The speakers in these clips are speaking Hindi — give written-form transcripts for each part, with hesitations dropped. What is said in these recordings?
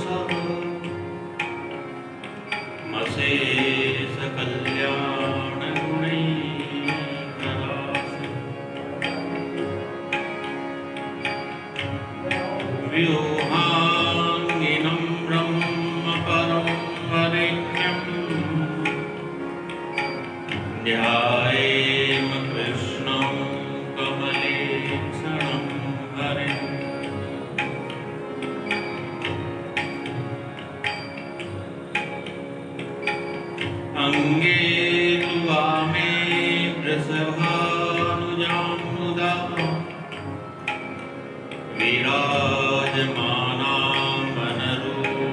सब मशेष कल्याण गुणैकराश व्यूहाङ्गिनं ब्रह्म परं वरेण्यं ध्यायेम कृष्णं कमलेक्षणं हरिम् अंगे तु वामे वृषभानुजां मुदा विराजमानां वनरूपशोभगाम्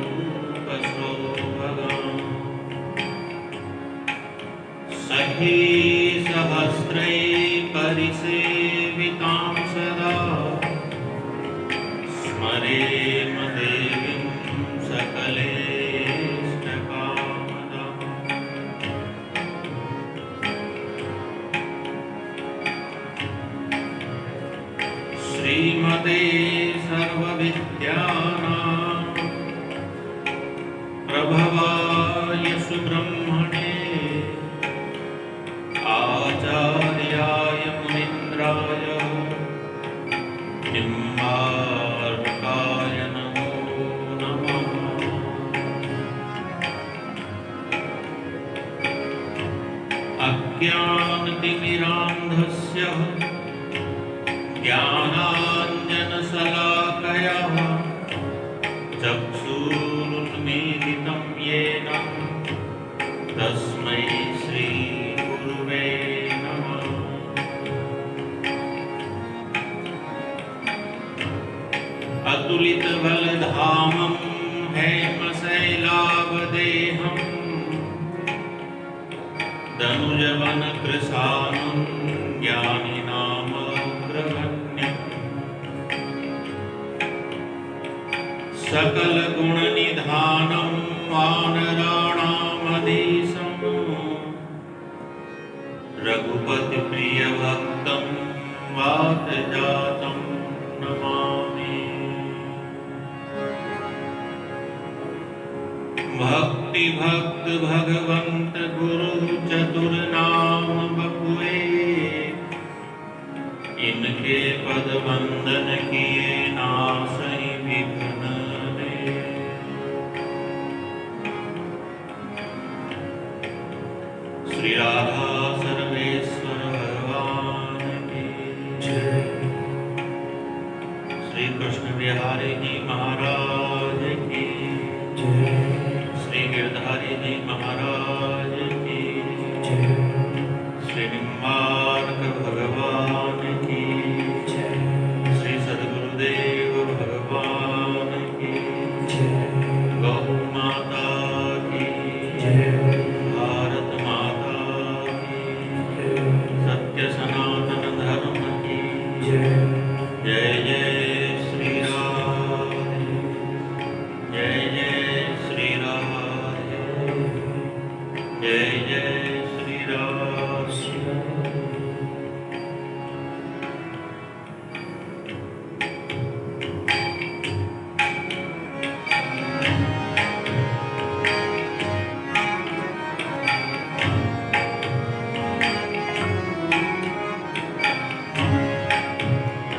सखी सहस्रैः परिसेवितां सदा स्मरेम देवीं सकलेष्टकामदाम् श्रीमते सर्वविद्यानां प्रभवाय सुब्रह्मणे आचार्याय मुनीन्द्राय निम्बार्काय नमो नमः। अज्ञानतिमिरान्धस्य ज्ञानाञ्जनशलाकया चक्षुरुन्मीलितं येन तस्मै श्रीगुरुवे नमः। अतुलितबलधामं हेमशैलावदेहं दनुजवनकृशानं ज्ञानिनामग्रगण्यम् सकलगुणनिधानं वानराणामधीशं रघुपतिप्रियभक्तं वातजातं नमामि। भक्तिभक्त भगवंत गुरु चतुर्नाम बपुए इनके पद वंदन किए नासई विघ्न रे। श्री राधा सर्वेश्वर भगवान की जय। श्री कृष्ण बिहारी जी महाराज की जय। श्री गिरधारी जी महाराज की जय। श्री निम्बार्क भगवान की जय। श्री सद्गुरुदेव भगवान की जय। गौ माता की जय। भारत माता की जय। सत्य सनातन धर्म की जय। जय जय श्री राधे। जय जय श्री राधे। जय जय श्री राधे।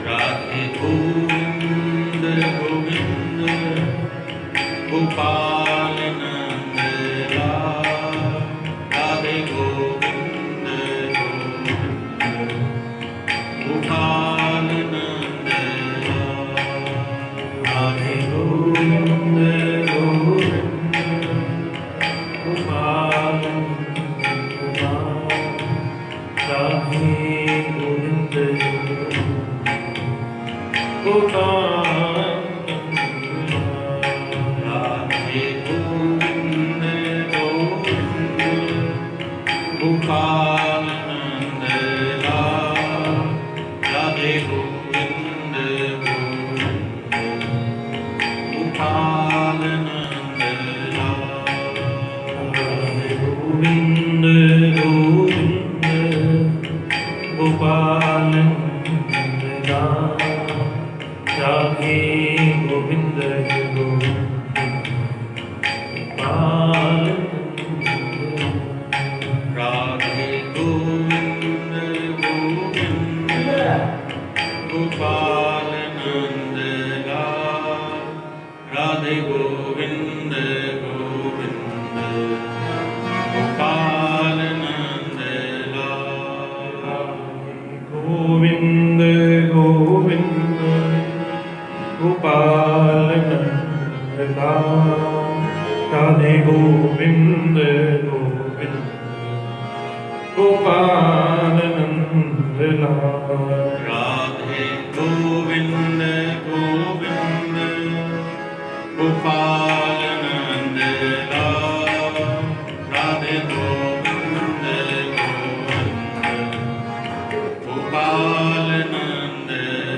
राधे गोविंद गोविंद गोपाल नंद लाल। राधे गोविंद गोविंद गोपाल नंद लाल। राधे गोविंद गोविंद गोपाल नंद लाल। राधे गोविंद गोपाल राधे गोविंद गोविंद गोपाल नंद लाल। गोविंद गोविंद गोपाल नंद लाल। राधे गोविंद गोविंद गोपाल नंद लाल। राधे गोविंद गोविंद गोपाल नंद लाल। राधे गोविंद गोविंद गोपाल नंद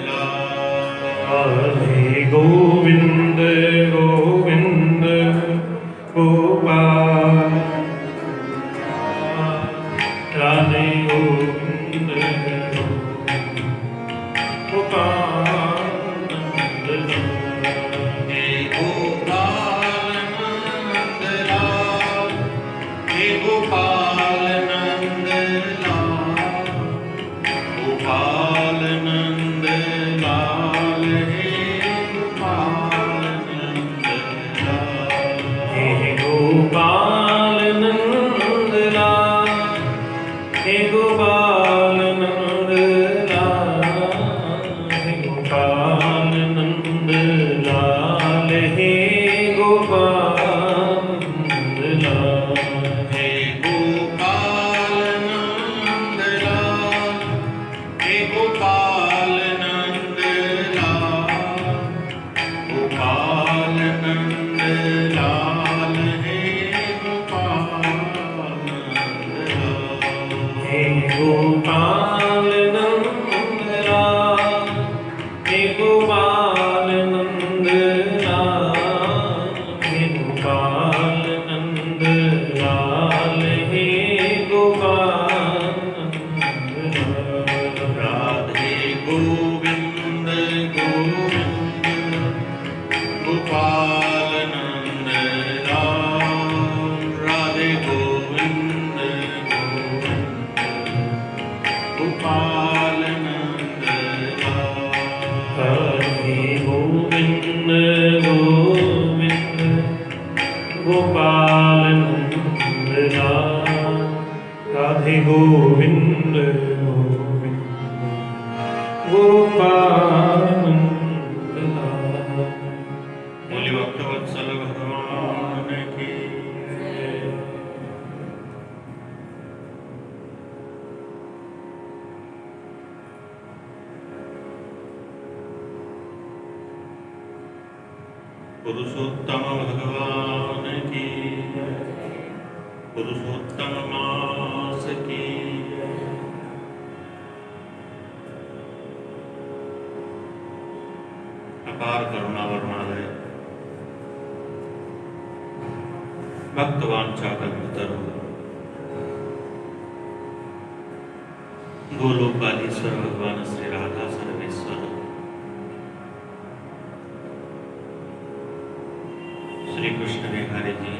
लाल। राधे गोविंद गोविंद गोपाल। राधे गोविंद गोपाल नंद लाल। हे गोपाल नंद लाल। हे गोपाल नंद लाल। गोपाल नंद लाल। हे गोपाल नंद लाल। हे गोपाल नंद लाल। हे गोपाल नंद लाल। हे गोपाल नंद लाल। हे गोपाल नंद लाल। हे गोपाल नंद लाल। हे गोपाल नंद लाल। गोपाल नंद लाल। हे गोपाल नंद लाल। हे गोपाल नंद लाल। हे गोपाल नंद लाल। हे गोपाल नंद लाल। हे गोपाल नंद लाल। राधे गोविंद गोविंद गोपाल नंद लाल। राधे गोविंद गोविंद गोपाल नंद लाल। राधे गोविंद गोविंद गोपाल नंद लाल। राधे गोविंद गोविंद गोपाल नंद लाल। बोलिए भक्तवत्सल भगवान की। पुरुषोत्तम भगवान की। पुरुषोत्तम मास की। अपार करुणा वर्णालय भक्तवांछा कल्पतरु गोलोकाधीश्वर भगवान श्री राधा सर्वेश्वर श्री कृष्ण बिहारी जी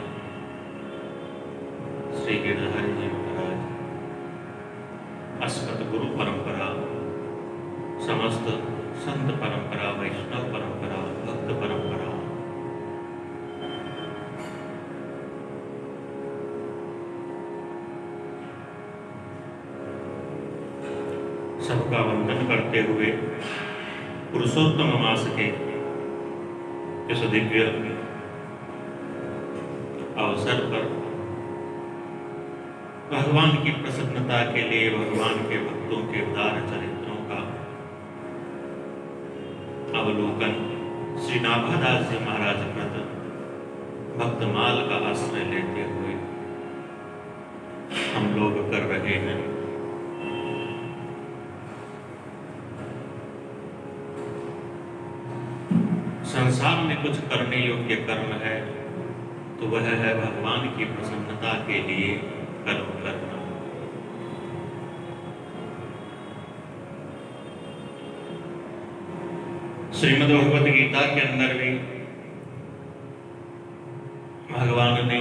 श्री गिरधारी जी महाराज अस्मत् गुरु परंपरा समस्त संत परंपरा वैष्णव परंपरा भक्त परंपरा सबका वंदन करते हुए पुरुषोत्तम मास के इस दिव्य अवसर पर भगवान की प्रसन्नता के लिए भगवान के भक्तों के उदार चरित्रों का अवलोकन श्री नाभादास जी महाराज कृत भक्तमाल का आश्रय लेते हुए हम लोग कर रहे हैं। संसार में कुछ करने योग्य कर्म है तो वह है भगवान की प्रसन्नता के लिए कर्म करना। श्रीमद् भगवत गीता के अंदर भी भगवान ने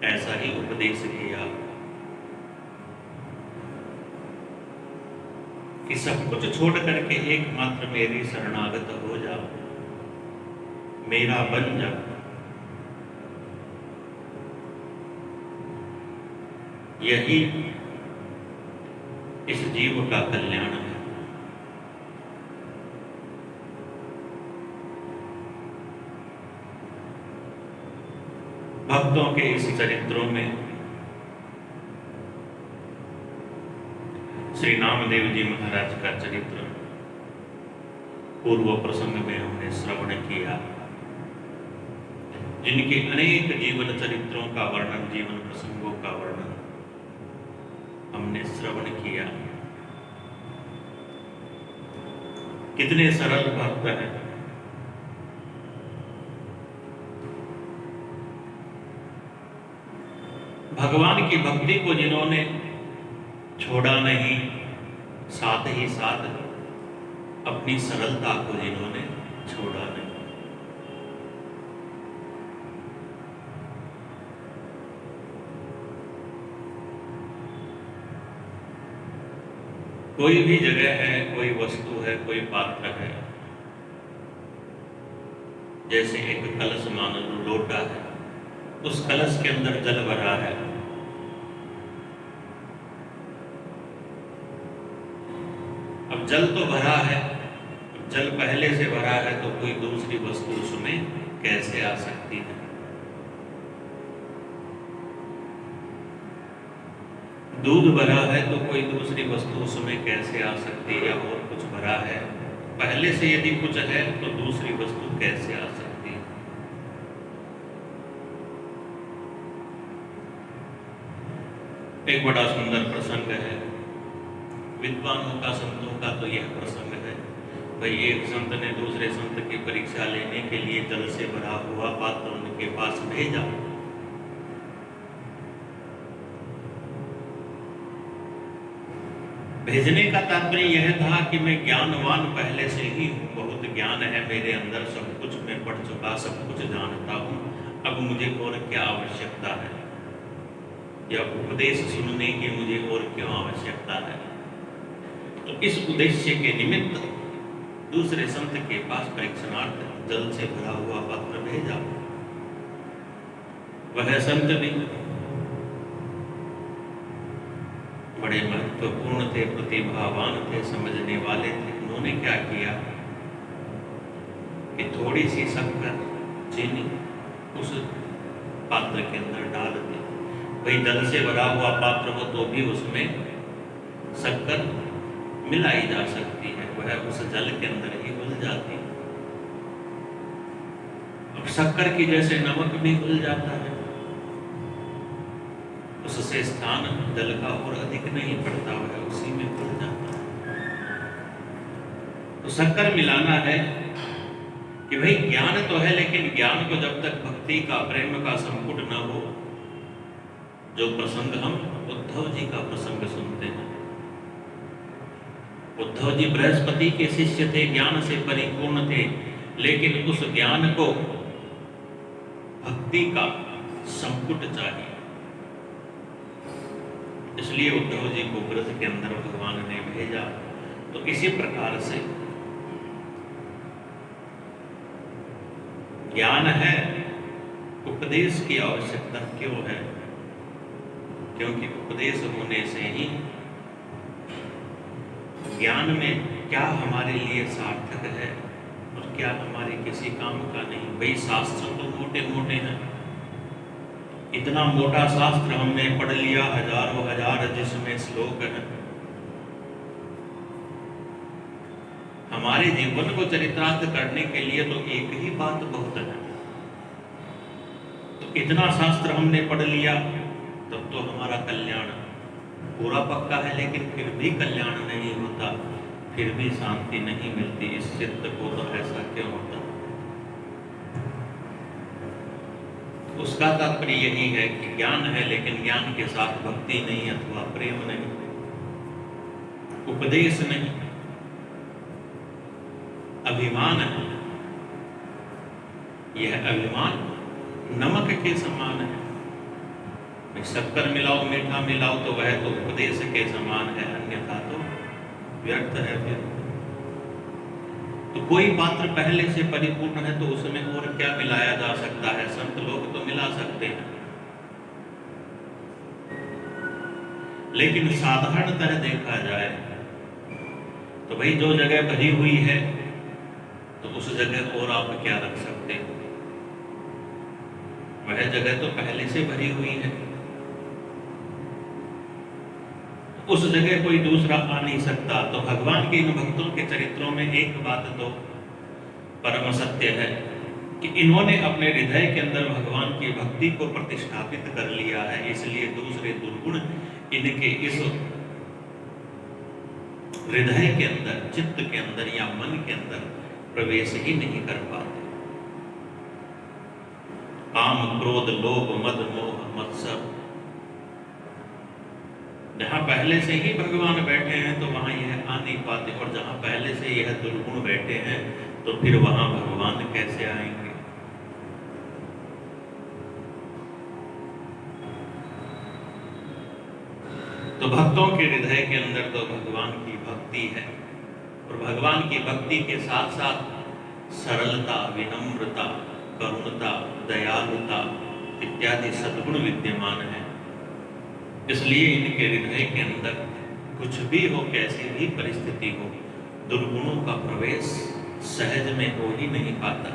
ऐसा ही उपदेश किया कि सब कुछ छोड़ करके एकमात्र मेरी शरणागत हो जाओ। मेरा बन जा। यही इस जीव का कल्याण है। भक्तों के इस चरित्रों में श्री नामदेव जी महाराज का चरित्र पूर्व प्रसंग में हमने श्रवण किया, जिनके अनेक जीवन चरित्रों का वर्णन, जीवन प्रसंगों का वर्णन हमने श्रवण किया। कितने सरल भक्त हैं, भगवान की भक्ति को जिन्होंने छोड़ा नहीं, साथ ही साथ अपनी सरलता को जिन्होंने छोड़ा नहीं। कोई भी जगह है, कोई वस्तु है, कोई पात्र है, जैसे एक कलश मान लो, लोटा है, उस कलश के अंदर जल भरा है। अब जल तो भरा है, जल पहले से भरा है, तो कोई दूसरी वस्तु उसमें कैसे आ सकती है? दूध भरा है तो कोई दूसरी वस्तु उसमें कैसे आ सकती है? या और कुछ भरा है, पहले से यदि कुछ है तो दूसरी वस्तु कैसे आ सकती है? एक बड़ा सुंदर प्रसंग है, विद्वानों का, संतों का तो यह प्रसंग है। भाई, एक संत ने दूसरे संत की परीक्षा लेने के लिए जल से भरा हुआ पात्र उनके पास भेजा। भेजने का तात्पर्य यह था कि मैं ज्ञानवान पहले से ही हूँ, बहुत ज्ञान है मेरे अंदर, सब कुछ मैं पढ़ चुका, सब कुछ जानता हूँ, अब मुझे और क्या आवश्यकता है, या उपदेश सुनने की मुझे और क्यों आवश्यकता है? तो इस उद्देश्य के निमित्त दूसरे संत के पास परीक्षणार्थ जल से भरा हुआ पात्र भेजा। वह संत भी बड़े महत्वपूर्ण थे, प्रतिभावान थे, समझने वाले थे। उन्होंने क्या किया कि थोड़ी सी शक्कर, चीनी उस पात्र के अंदर डाल दी। भाई, जल से भरा हुआ पात्र हो तो भी उसमें शक्कर मिलाई जा सकती है, वह उस जल के अंदर ही घुल जाती है। अब शक्कर की जैसे नमक भी घुल जाता है, उससे स्थान जल का और अधिक नहीं पड़ता, है उसी में घुल जाता है। तो शक्कर मिलाना है कि भाई ज्ञान तो है, लेकिन ज्ञान को जब तक भक्ति का, प्रेम का संपुट न हो, जो प्रसंग हम उद्धव जी का प्रसंग सुनते हैं, उद्धव जी बृहस्पति के शिष्य थे, ज्ञान से परिपूर्ण थे, लेकिन उस ज्ञान को भक्ति का संपुट चाहिए। इसलिए उद्धव जी को व्रत के अंदर भगवान ने भेजा। तो इसी प्रकार से ज्ञान है, उपदेश की आवश्यकता क्यों है? क्योंकि उपदेश होने से ही ज्ञान में क्या हमारे लिए सार्थक है और क्या हमारे किसी काम का नहीं। भाई, शास्त्र तो मोटे मोटे हैं, इतना मोटा शास्त्र हमने पढ़ लिया, हजारों हजार जिसमें श्लोक हैं। हमारे जीवन को चरितार्थ करने के लिए तो एक ही बात बहुत है। तो इतना शास्त्र हमने पढ़ लिया, तब तो हमारा कल्याण पूरा पक्का है, लेकिन फिर भी कल्याण नहीं होता, फिर भी शांति नहीं मिलती। इस चित्त को तो ऐसा क्यों होता? उसका तात्पर्य यही है कि ज्ञान है, लेकिन ज्ञान के साथ भक्ति नहीं अथवा प्रेम नहीं, उपदेश नहीं, अभिमान है। यह अभिमान नमक के समान है। शक्कर मिलाओ, मीठा मिलाओ तो वह तो उपदेश के समान है, अन्यथा तो व्यर्थ है। फिर तो कोई पात्र पहले से परिपूर्ण है तो उसमें और क्या मिलाया जा सकता है? संत लोग तो मिला सकते हैं, लेकिन साधारणतः देखा जाए तो भाई जो जगह भरी हुई है तो उस जगह और आप क्या रख सकते हो? वह जगह तो पहले से भरी हुई है, उस जगह कोई दूसरा आ नहीं सकता। तो भगवान के इन भक्तों के चरित्रों में एक बात तो परम सत्य है कि इन्होंने अपने हृदय के अंदर भगवान की भक्ति को प्रतिष्ठापित कर लिया है, इसलिए दूसरे दुर्गुण इनके इस हृदय के अंदर, चित्त के अंदर या मन के अंदर प्रवेश ही नहीं कर पाते। काम, क्रोध, लोभ, मद, मोह, मत्सर, जहां पहले से ही भगवान बैठे हैं तो वहां यह आ नहीं पाते, और जहां पहले से यह दुर्गुण बैठे हैं तो फिर वहां भगवान कैसे आएंगे? तो भक्तों के हृदय के अंदर तो भगवान की भक्ति है, और भगवान की भक्ति के साथ साथ सरलता, विनम्रता, करुणता, दयालुता इत्यादि सद्गुण विद्यमान है। इसलिए इनके हृदय के अंदर कुछ भी हो, कैसी भी परिस्थिति हो, दुर्गुणों का प्रवेश सहज में हो ही नहीं पाता।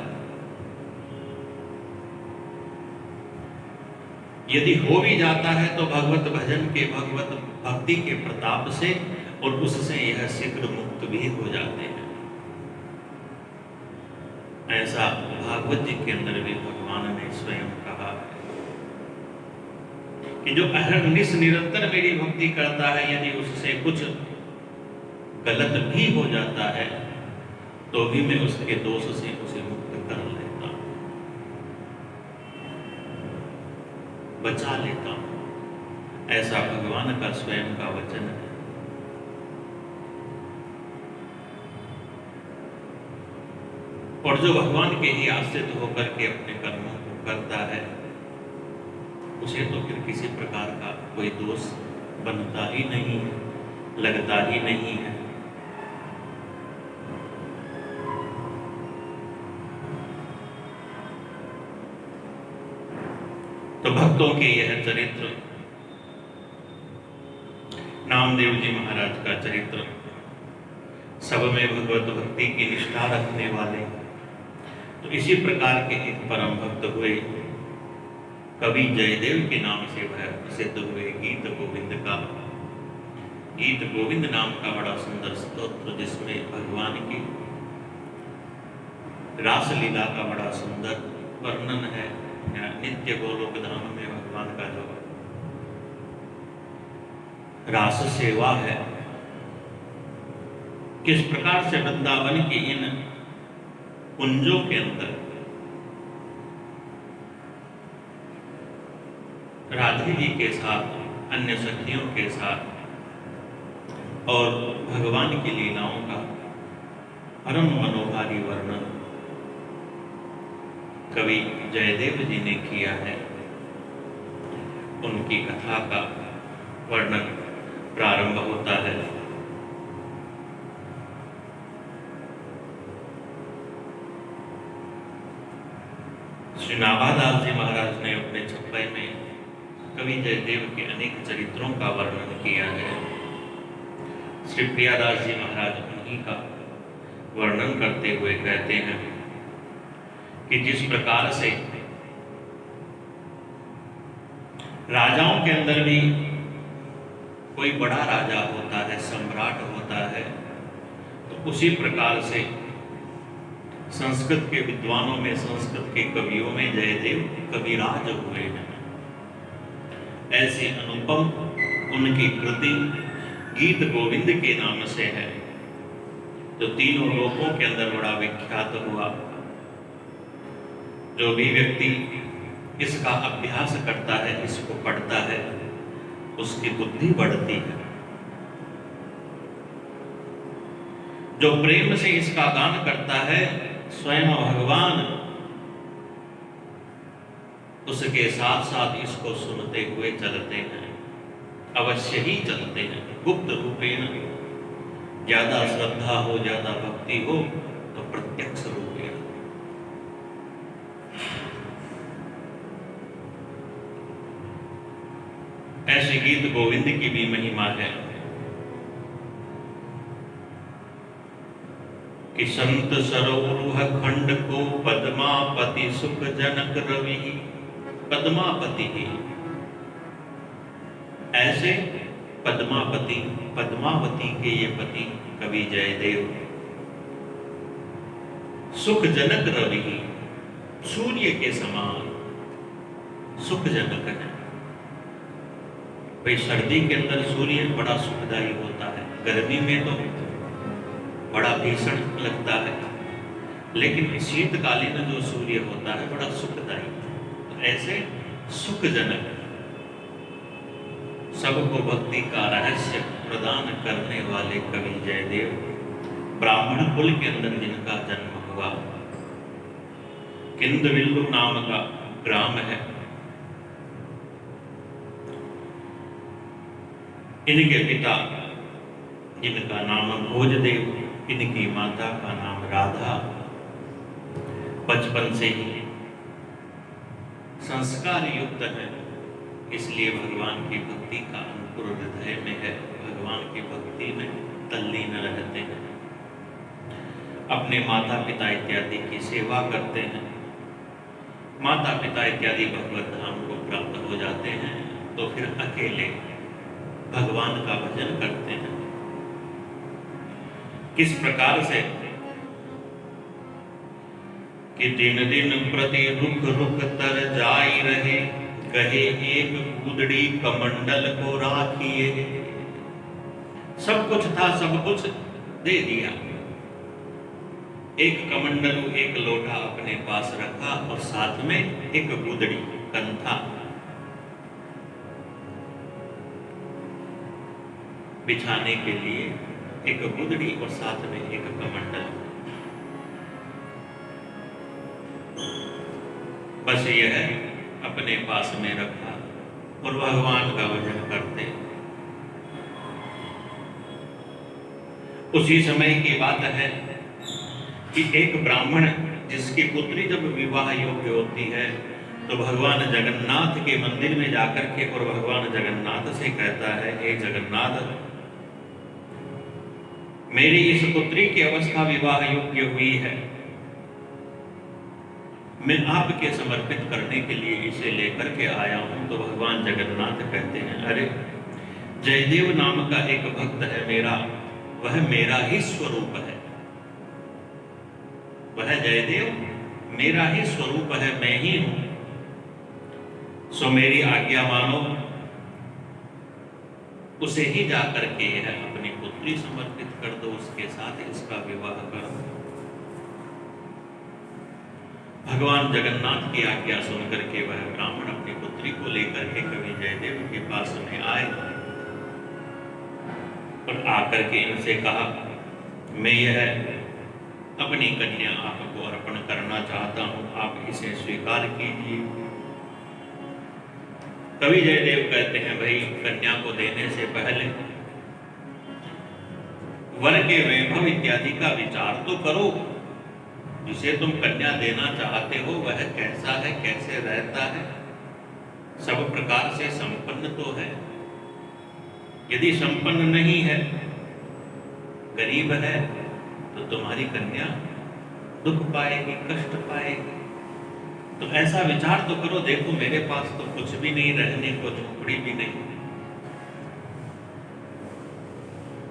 यदि हो भी जाता है तो भगवत भजन के, भगवत भक्ति के प्रताप से, और उससे यह शीघ्र मुक्त भी हो जाते हैं। ऐसा भागवत जी के अंदर भी भगवान ने स्वयं कहा कि जो अहर्निश निरंतर मेरी भक्ति करता है, यदि उससे कुछ गलत भी हो जाता है तो भी मैं उसके दोष से उसे मुक्त कर लेता हूं, बचा लेता हूं। ऐसा भगवान का स्वयं का वचन है। और जो भगवान के ही आश्रित होकर के अपने कर्मों को करता है, उसे तो फिर किसी प्रकार का कोई दोष बनता ही नहीं है, लगता ही नहीं है। तो भक्तों के यह चरित्र, नामदेव जी महाराज का चरित्र, सब में भगवत भक्ति की निष्ठा रखने वाले, तो इसी प्रकार के एक परम भक्त हुए कवि जयदेव के नाम से वह प्रसिद्ध हुए। गीत गोविंद का, गीत गोविंद नाम का बड़ा सुंदर स्तोत्र, जिसमें भगवान की रास लीला का बड़ा सुंदर वर्णन है। नित्य गोलोक धाम में भगवान का जो रास सेवा है, किस प्रकार से वृंदावन की इन कुंजों के अंदर राधे जी के साथ, अन्य सखियों के साथ और भगवान की लीलाओं का परम मनोहारी वर्णन कवि जयदेव जी ने किया है। उनकी कथा का वर्णन प्रारंभ होता है। श्री नाभादास जी महाराज ने अपने छप्पे में कवि जयदेव के अनेक चरित्रों का वर्णन किया है। श्री प्रियादास जी महाराज उन्हीं का वर्णन करते हुए कहते हैं कि जिस प्रकार से राजाओं के अंदर भी कोई बड़ा राजा होता है, सम्राट होता है, तो उसी प्रकार से संस्कृत के विद्वानों में, संस्कृत के कवियों में जयदेव कविराज हुए हैं। ऐसी अनुपम उनकी कृति गीत गोविंद के नाम से है, जो तीनों लोकों के अंदर बड़ा विख्यात हुआ। जो भी व्यक्ति इसका अभ्यास करता है, इसको पढ़ता है, उसकी बुद्धि बढ़ती है। जो प्रेम से इसका गान करता है, स्वयं भगवान उसके साथ साथ इसको सुनते हुए चलते हैं, अवश्य ही चलते हैं। गुप्त रूपेण ज्यादा श्रद्धा हो, ज्यादा भक्ति हो, तो प्रत्यक्ष रूप लिया। ऐसे गीत गोविंद की भी महिमा है कि संत सरोरुह खंड को पद्मापति सुख जनक रवि। पद्मापति ही ऐसे पद्मापति, पद्मावती के ये पति कवि जयदेव सुख जनक रवि, सूर्य के समान सुख जनक है। भाई सर्दी के अंदर सूर्य बड़ा सुखदायी होता है, गर्मी में तो बड़ा भीषण लगता है, लेकिन शीतकालीन जो सूर्य होता है बड़ा सुखदायी। तो ऐसे सुख जनक सबको भक्ति का रहस्य प्रदान करने वाले कवि जयदेव, ब्राह्मण कुल के अंदर जिनका जन्म हुआ, किंदविल्लु नाम का ग्राम है, इनके पिता जिनका नाम भोजदेव, इनकी माता का नाम राधा। बचपन से ही संस्कार युक्त है, इसलिए भगवान की भक्ति का अंकुर हृदय में है, भगवान की भक्ति में तल्लीन रहते हैं, अपने माता पिता इत्यादि की सेवा करते हैं। माता पिता इत्यादि भगवत धाम को प्राप्त हो जाते हैं तो फिर अकेले भगवान का भजन करते हैं। किस प्रकार से कि दिन दिन प्रति रुख रुख तर जाई रहे, कहे एक कूदड़ी कमंडल को राखिए। सब कुछ था, सब कुछ दे दिया, एक कमंडलू एक लोटा अपने पास रखा और साथ में एक कूदड़ी कंथा बिछाने के लिए, एक गुदड़ी और साथ में एक कमंडल। बस यह अपने पास में रखा और भगवान का भजन करते। उसी समय की बात है कि एक ब्राह्मण जिसकी पुत्री जब विवाह योग्य होती है तो भगवान जगन्नाथ के मंदिर में जाकर के और भगवान जगन्नाथ से कहता है, हे जगन्नाथ, मेरी इस पुत्री की अवस्था विवाह योग्य हुई है, मैं आपके समर्पित करने के लिए इसे लेकर के आया हूं। तो भगवान जगन्नाथ कहते हैं, अरे जयदेव नाम का एक भक्त है मेरा, वह मेरा ही स्वरूप है, वह जयदेव मेरा ही स्वरूप है, मैं ही हूं। सो मेरी आज्ञा मानो, उसे ही जाकर के यह अपनी पुत्री समर्पित कर दो, उसके साथ इसका विवाह कर दो। भगवान जगन्नाथ की आज्ञा सुनकर के वह ब्राह्मण अपनी पुत्री को लेकर के कवि जयदेव के पास में आए और आकर के इनसे कहा, मैं यह अपनी कन्या आपको अर्पण करना चाहता हूं, आप इसे स्वीकार कीजिए। कवि जयदेव कहते हैं, भाई कन्या को देने से पहले वर के वैभव इत्यादि का विचार तो करो, जिसे तुम कन्या देना चाहते हो वह कैसा है, कैसे रहता है, सब प्रकार से संपन्न तो है। यदि संपन्न नहीं है, गरीब है, तो तुम्हारी कन्या दुख पाएगी, कष्ट पाएगी। तो ऐसा विचार तो करो, देखो मेरे पास तो कुछ भी नहीं, रहने को झोपड़ी भी नहीं।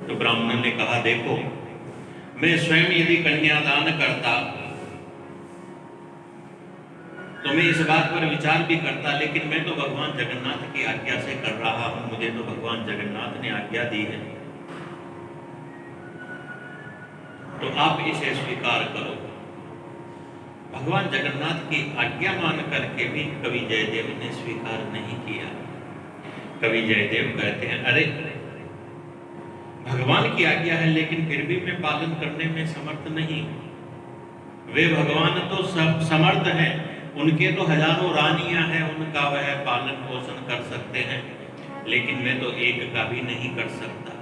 तो ब्राह्मण ने कहा, देखो मैं स्वयं यदि कन्यादान करता तो मैं इस बात पर विचार भी करता, लेकिन मैं तो भगवान जगन्नाथ की आज्ञा से कर रहा हूं, मुझे तो भगवान जगन्नाथ ने आज्ञा दी है, तो आप इसे स्वीकार करो। भगवान जगन्नाथ की आज्ञा मान करके भी कवि जयदेव ने स्वीकार नहीं किया। कवि जयदेव कहते हैं, अरे भगवान की आज्ञा है, लेकिन फिर भी मैं पालन करने में समर्थ नहीं। वे भगवान तो सब समर्थ हैं, उनके तो हजारों रानियां हैं, उनका वह पालन पोषण कर सकते हैं, लेकिन मैं तो एक का भी नहीं कर सकता।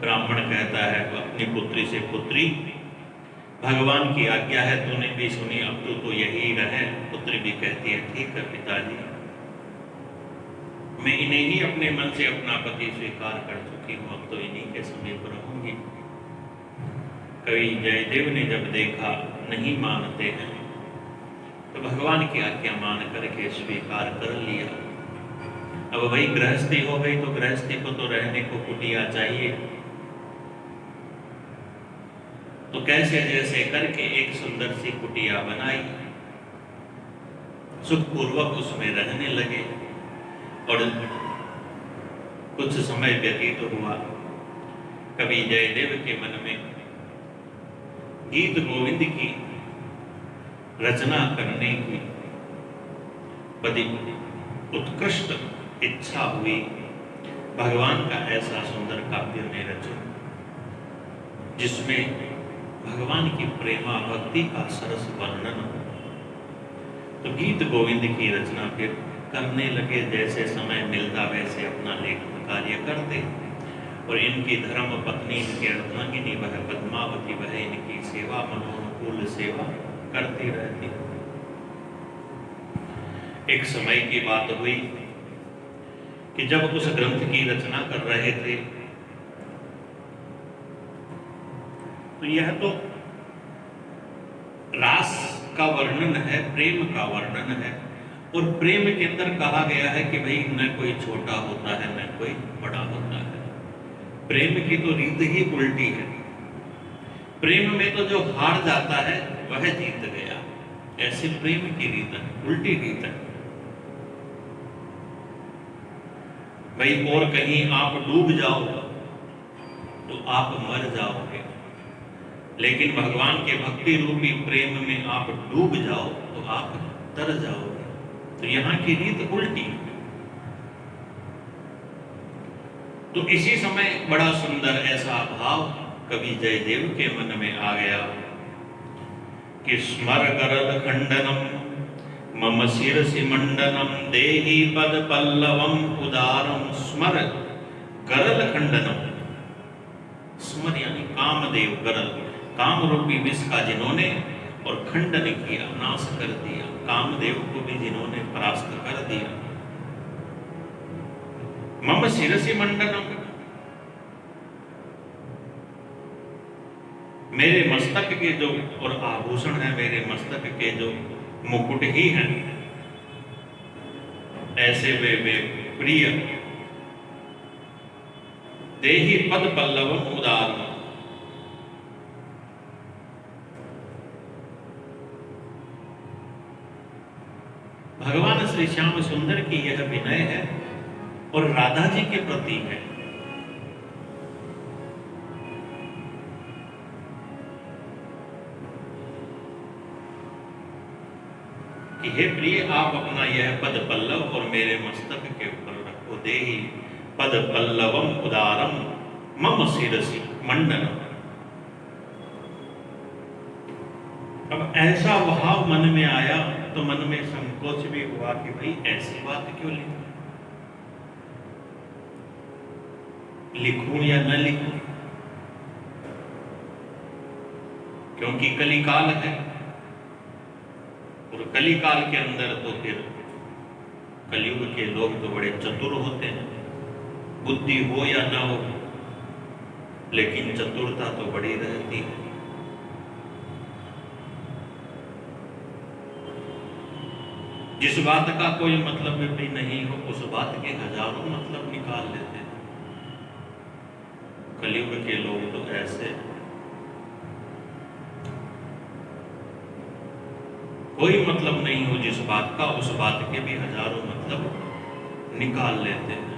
ब्राह्मण कहता है अपनी पुत्री से, पुत्री भगवान की आज्ञा है, तूने भी सुनी, अब तो यही रहे। पुत्री भी कहती है ठीक है पिताजी, मैं इन्हें ही अपने मन से अपना पति स्वीकार कर चुकी हूँ, अब तो इन्हीं के समीप रहूंगी। कवि जयदेव ने जब देखा नहीं मानते हैं, तो भगवान की आज्ञा मान करके स्वीकार कर लिया। अब वही गृहस्थी हो गई, तो गृहस्थी को तो रहने को कुटिया चाहिए, तो कैसे जैसे करके एक सुंदर सी कुटिया बनाई, सुखपूर्वक उसमें रहने लगे। और कुछ समय व्यतीत हुआ, कवि जयदेव के मन में गीत गोविंद की रचना करने की बड़ी उत्कृष्ट इच्छा हुई। भगवान का ऐसा सुंदर काव्य में रचो जिसमें भगवान की प्रेमा भक्ति का सरस वर्णन हो। तो गीत गोविंद की रचना फिर करने लगे, जैसे समय मिलता वैसे अपना लेखन कार्य करते। और इनकी धर्म पत्नी, इनकी अर्धांगिनी वह पद्मावती, वह इनकी सेवा मनोनुकूल सेवा करती रहती। एक समय की बात हुई कि जब उस ग्रंथ की रचना कर रहे थे, तो यह तो रास का वर्णन है, प्रेम का वर्णन है। और प्रेम के अंदर कहा गया है कि भाई न कोई छोटा होता है न कोई बड़ा होता है। प्रेम की तो रीत ही उल्टी है। प्रेम में तो जो हार जाता है वह जीत गया, ऐसे प्रेम की रीत है, उल्टी रीत है। भाई और कहीं आप डूब जाओ तो आप मर जाओगे, लेकिन भगवान के भक्ति रूपी प्रेम में आप डूब जाओ तो आप तर जाओगे। तो यहाँ की रीत उल्टी। तो इसी समय बड़ा सुंदर ऐसा भाव कवि जयदेव के मन में आ गया कि स्मर गरल खंडनम मम शिरसि मंडनम देहि पद पल्लवम उदारम। स्मर गरल खंडनम, स्मर यानी कामदेव, गरल काम रूपी विष का जिन्होंने और खंडन किया, नाश कर दिया, कामदेव को भी जिन्होंने परास्त कर दिया। मम शिरसि मंडनम, मेरे मस्तक के जो और आभूषण है, मेरे मस्तक के जो मुकुट ही हैं, ऐसे वे प्रिय देहि पद पल्लवम उदार। भगवान श्री श्याम सुंदर की यह विनय है और राधा जी के प्रति है कि हे प्रिय, आप अपना यह पद पल्लव और मेरे मस्तक के ऊपर रखो। देहि पद पल्लवम उदारम मम शिरसि मंडनम। अब ऐसा भाव मन में आया तो मन में संकोच भी हुआ कि भाई ऐसी बात क्यों लिखूं या न लिखूं, क्योंकि कलिकाल है। और कलिकाल के अंदर तो फिर कलयुग के लोग तो बड़े चतुर होते हैं, बुद्धि हो या ना हो, लेकिन चतुरता तो बड़ी रहती है। जिस बात का कोई मतलब भी नहीं हो, उस बात के हजारों मतलब निकाल लेते हैं। कलयुग के लोग तो ऐसे, कोई मतलब नहीं हो जिस बात का, उस बात के भी हजारों मतलब निकाल लेते हैं।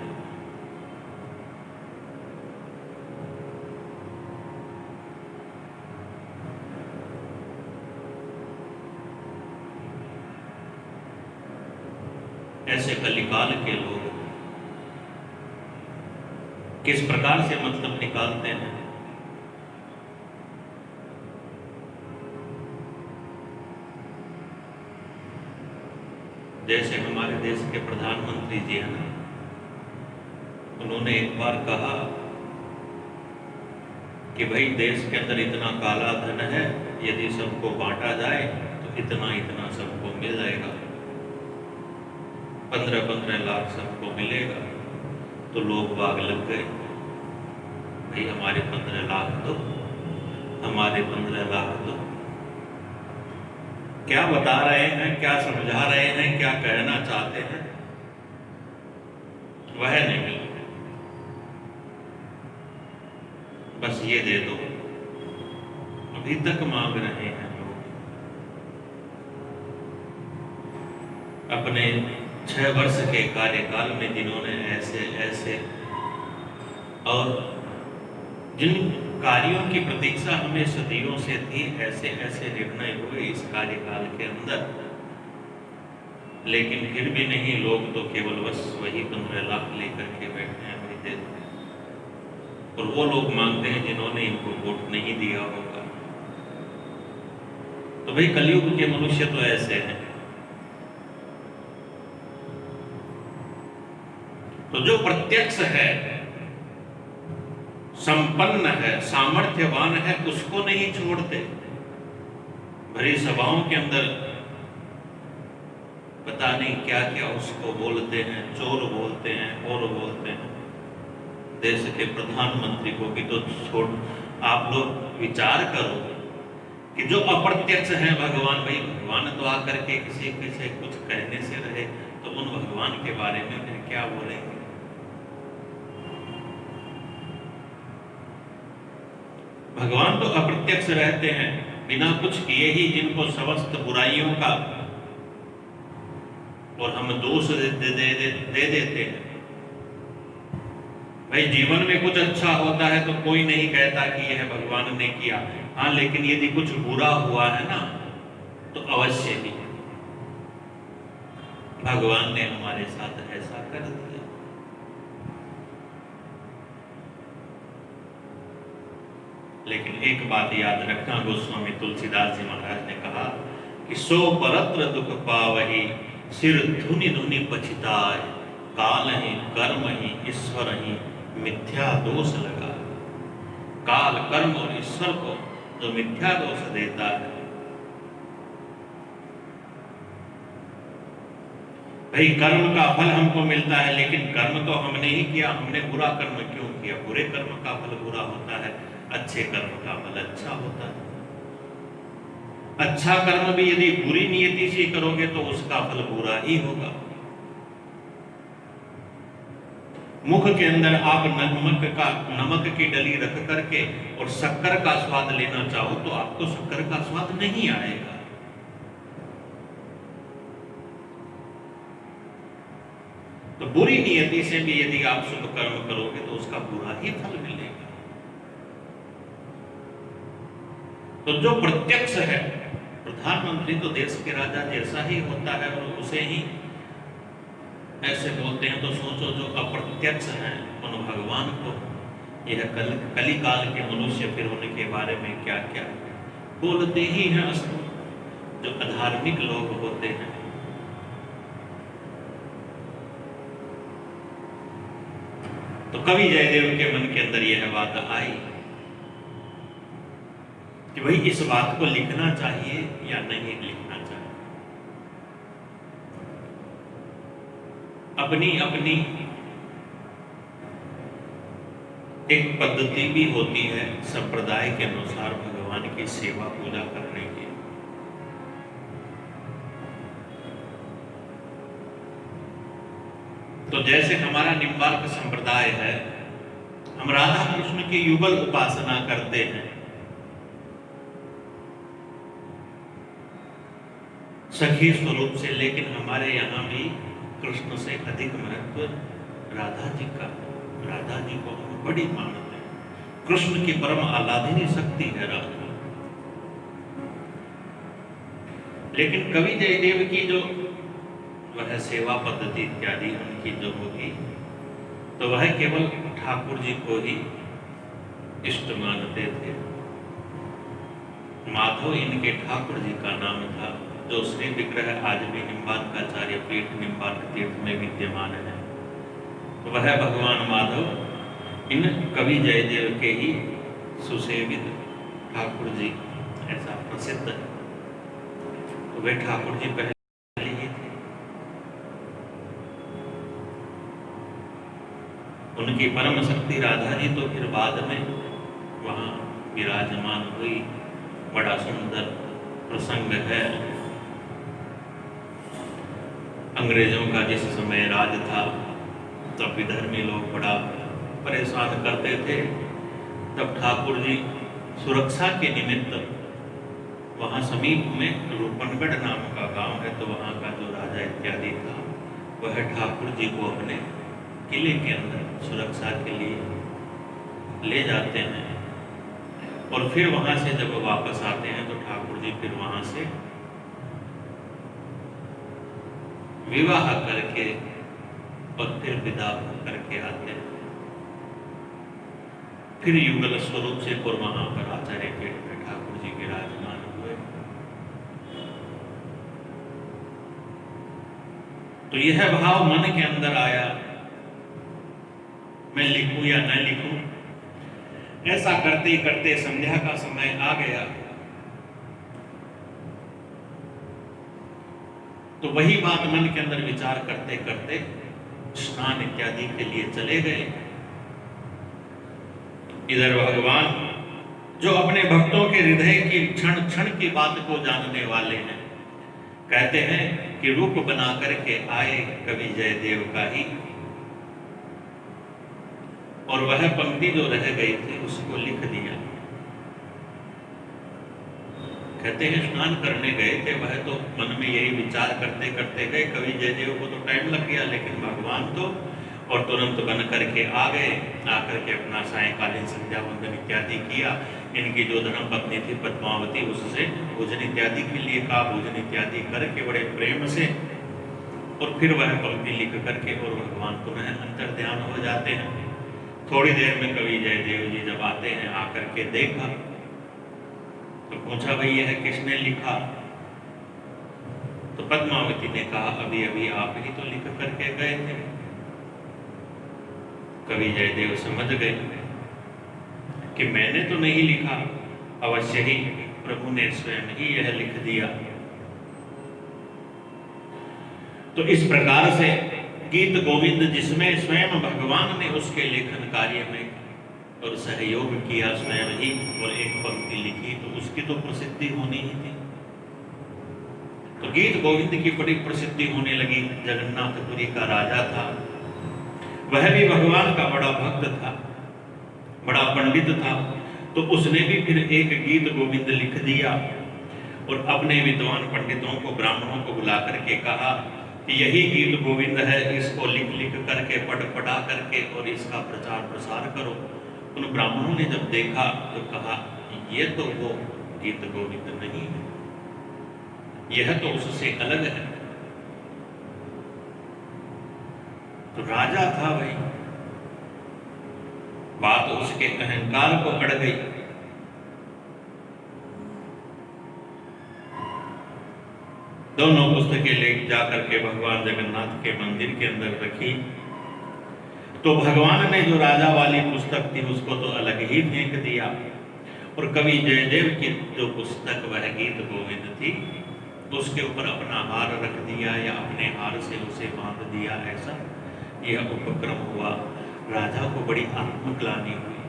ऐसे कलिकाल के लोग किस प्रकार से मतलब निकालते हैं। जैसे हमारे देश के प्रधानमंत्री जी हैं ना, उन्होंने एक बार कहा कि भाई देश के अंदर इतना काला धन है, यदि सबको बांटा जाए तो इतना इतना सबको मिल जाएगा, 15-15 लाख सबको मिलेगा। तो लोग बाग लग गए, भाई हमारे 15 लाख दो, हमारे 15 लाख दो। क्या बता रहे हैं, क्या समझा रहे हैं, क्या कहना चाहते हैं, वह नहीं मिल रहा। बस ये दे दो, अभी तक मांग रहे हैं लोग। अपने 6 वर्ष के कार्यकाल में जिन्होंने ऐसे ऐसे और जिन कार्यों की प्रतीक्षा हमें सदियों से थी, ऐसे ऐसे निर्णय हुए इस कार्यकाल के अंदर, लेकिन फिर भी नहीं, लोग तो केवल बस वही 15 लाख लेकर के बैठे हैं, वही दे दो। और वो लोग मांगते हैं जिन्होंने इनको वोट नहीं दिया होगा। तो भाई कलयुग के मनुष्य तो ऐसे हैं। तो जो प्रत्यक्ष है, संपन्न है, सामर्थ्यवान है, उसको नहीं छोड़ते। भरी सभाओं के अंदर पता नहीं क्या क्या उसको बोलते हैं, चोर बोलते हैं और बोलते हैं। देश के प्रधानमंत्री को भी तो छोड़, आप लोग विचार करो कि जो अप्रत्यक्ष है भगवान, भाई भगवान तो आकर के किसी से कुछ कहने से रहे, तो उन भगवान के बारे में फिर क्या बोलेंगे। भगवान तो अप्रत्यक्ष रहते हैं, बिना कुछ किए ही जिनको समस्त बुराइयों का और हम दोष दे देते हैं। भाई जीवन में कुछ अच्छा होता है तो कोई नहीं कहता कि यह भगवान ने किया, हाँ, लेकिन यदि कुछ बुरा हुआ है ना, तो अवश्य ही भगवान ने हमारे साथ ऐसा कर दिया। लेकिन एक बात याद रखना, गोस्वामी तुलसीदास जी महाराज ने कहा कि सो परत्र दुख पावही, सिर धुनि धुनि पछिताय, काल ही कर्म ही ईश्वर ही मिथ्या दोष लगा। काल, कर्म और ईश्वर को जो मिथ्या दोष देता है, भाई कर्म का फल हमको मिलता है, लेकिन कर्म तो हमने ही किया, हमने बुरा कर्म क्यों किया। बुरे कर्म का फल बुरा होता है, अच्छे कर्म का फल अच्छा होता है। अच्छा कर्म भी यदि बुरी नियति से करोगे तो उसका फल बुरा ही होगा। मुख के अंदर आप नमक की डली रख करके और शक्कर का स्वाद लेना चाहो तो आपको शक्कर का स्वाद नहीं आएगा। तो बुरी नियति से भी यदि आप शुभ कर्म करोगे तो उसका बुरा ही फल मिलेगा। तो जो प्रत्यक्ष है, प्रधानमंत्री तो देश के राजा जैसा ही होता है और उसे ही ऐसे बोलते हैं। तो सोचो जो अप्रत्यक्ष हैं उन भगवान को यह कली काल के मनुष्य फिर उनके बारे में क्या क्या बोलते ही हैं। जो अधार्मिक लोग होते हैं, तो कवि जयदेव के मन के अंदर यह बात आई कि भाई इस बात को लिखना चाहिए या नहीं लिखना चाहिए। अपनी अपनी एक पद्धति भी होती है संप्रदाय के अनुसार भगवान की सेवा पूजा करने की। तो जैसे हमारा निम्बार्क संप्रदाय है, हम राधा कृष्ण की युगल उपासना करते हैं। सखी स्वरूप से, लेकिन हमारे यहाँ भी कृष्ण से अधिक महत्व राधा जी का। राधा जी को हम बड़ी मानते हैं। कृष्ण की परम आराधनीय शक्ति है राधा। लेकिन कवि जयदेव की जो वह सेवा पद्धति इत्यादि उनकी जो होगी, तो वह केवल ठाकुर जी को ही इष्ट मानते थे। माधव इनके ठाकुर जी का नाम था, जो श्री विग्रह आज भी निम्बार्काचार्य पीठ निम्बार्क तीर्थ में विद्यमान है। वह भगवान माधव इन कवि जयदेव के ही सुसेवित ठाकुर जी ऐसा प्रसिद्ध है। तो वे ठाकुर जी पहले ही थे। उनकी परम शक्ति राधा जी तो फिर बाद में वहाँ विराजमान हुई। बड़ा सुंदर प्रसंग है। अंग्रेजों का जिस समय राज था तब विधर्मी लोग बड़ा परेशान करते थे। तब ठाकुर जी सुरक्षा के निमित्त वहाँ समीप में रूपनगढ़ नाम का गांव है, तो वहाँ का जो राजा इत्यादि था वह ठाकुर जी को अपने किले के अंदर सुरक्षा के लिए ले जाते हैं। और फिर वहाँ से जब वापस आते हैं तो ठाकुर जी फिर वहाँ से विवाह करके और फिर विदा करके आते हैं। फिर युगल स्वरूप से और वहाँ पर आचार्य पीठ में ठाकुर जी विराजमान हुए। तो यह भाव मन के अंदर आया, मैं लिखूं या न लिखूं। ऐसा करते करते संध्या का समय आ गया। तो वही बात मन के अंदर विचार करते करते स्नान इत्यादि के लिए चले गए। इधर भगवान जो अपने भक्तों के हृदय की क्षण क्षण की बात को जानने वाले हैं, कहते हैं कि रूप बना करके आए कवि जयदेव का ही। और वह पंक्ति जो रह गई थी उसको लिख दिया। कहते हैं स्नान करने गए थे, वह तो मन में यही विचार करते करते गए। कवि जयदेव को तो टाइम लग गया, लेकिन भगवान तो और तुरंत बन करके आ गए। आकर के अपना सायंकालीन संध्या वंदन इत्यादि किया। इनकी जो धर्म पत्नी थी पद्मावती, उससे भोजन इत्यादि के लिए कहा। भोजन इत्यादि करके बड़े प्रेम से और फिर वह पंक्ति लिख करके और भगवान पुनः अंतर ध्यान हो जाते हैं। थोड़ी देर में कवि जयदेव जी जब आते हैं, आकर के देखा तो पूछा, भाई यह किसने लिखा? तो पद्मावती ने कहा, अभी अभी आप ही तो लिख करके गए थे। कवि जयदेव समझ गए कि मैंने तो नहीं लिखा, अवश्य ही प्रभु ने स्वयं ही यह लिख दिया। तो इस प्रकार से गीत गोविंद जिसमें स्वयं भगवान ने उसके लेखन कार्य में और सहयोग किया स्वयं ही, और एक पंक्ति लिखी, तो उसकी तो प्रसिद्धि होनी ही थी। तो गीत गोविंद की बड़ी प्रसिद्धि होने लगी। जगन्नाथपुरी का राजा था, वह भी भगवान का बड़ा भक्त था, बड़ा पंडित था। तो उसने भी फिर एक गीत गोविंद लिख दिया और अपने विद्वान पंडितों को, ब्राह्मणों को बुला करके कहा कि यही गीत गोविंद है, इसको लिख लिख करके पढ़ा करके और इसका प्रचार प्रसार करो। उन ब्राह्मणों ने जब देखा तो कहा, ये तो वो गीत गोविंद नहीं है, यह तो उससे अलग है। तो राजा था भाई, बात उसके अहंकार को अड़ गई। दोनों पुस्तकें ले जाकर के भगवान जगन्नाथ के मंदिर के अंदर रखी। तो भगवान ने जो राजा वाली पुस्तक थी उसको तो अलग ही फेंक दिया, और कवि जयदेव की जो पुस्तक वह गीत गोविंद थी उसके ऊपर अपना हार रख दिया या अपने हार से उसे बांध दिया। ऐसा यह उपक्रम हुआ। राजा को बड़ी आत्मग्लानि हुई।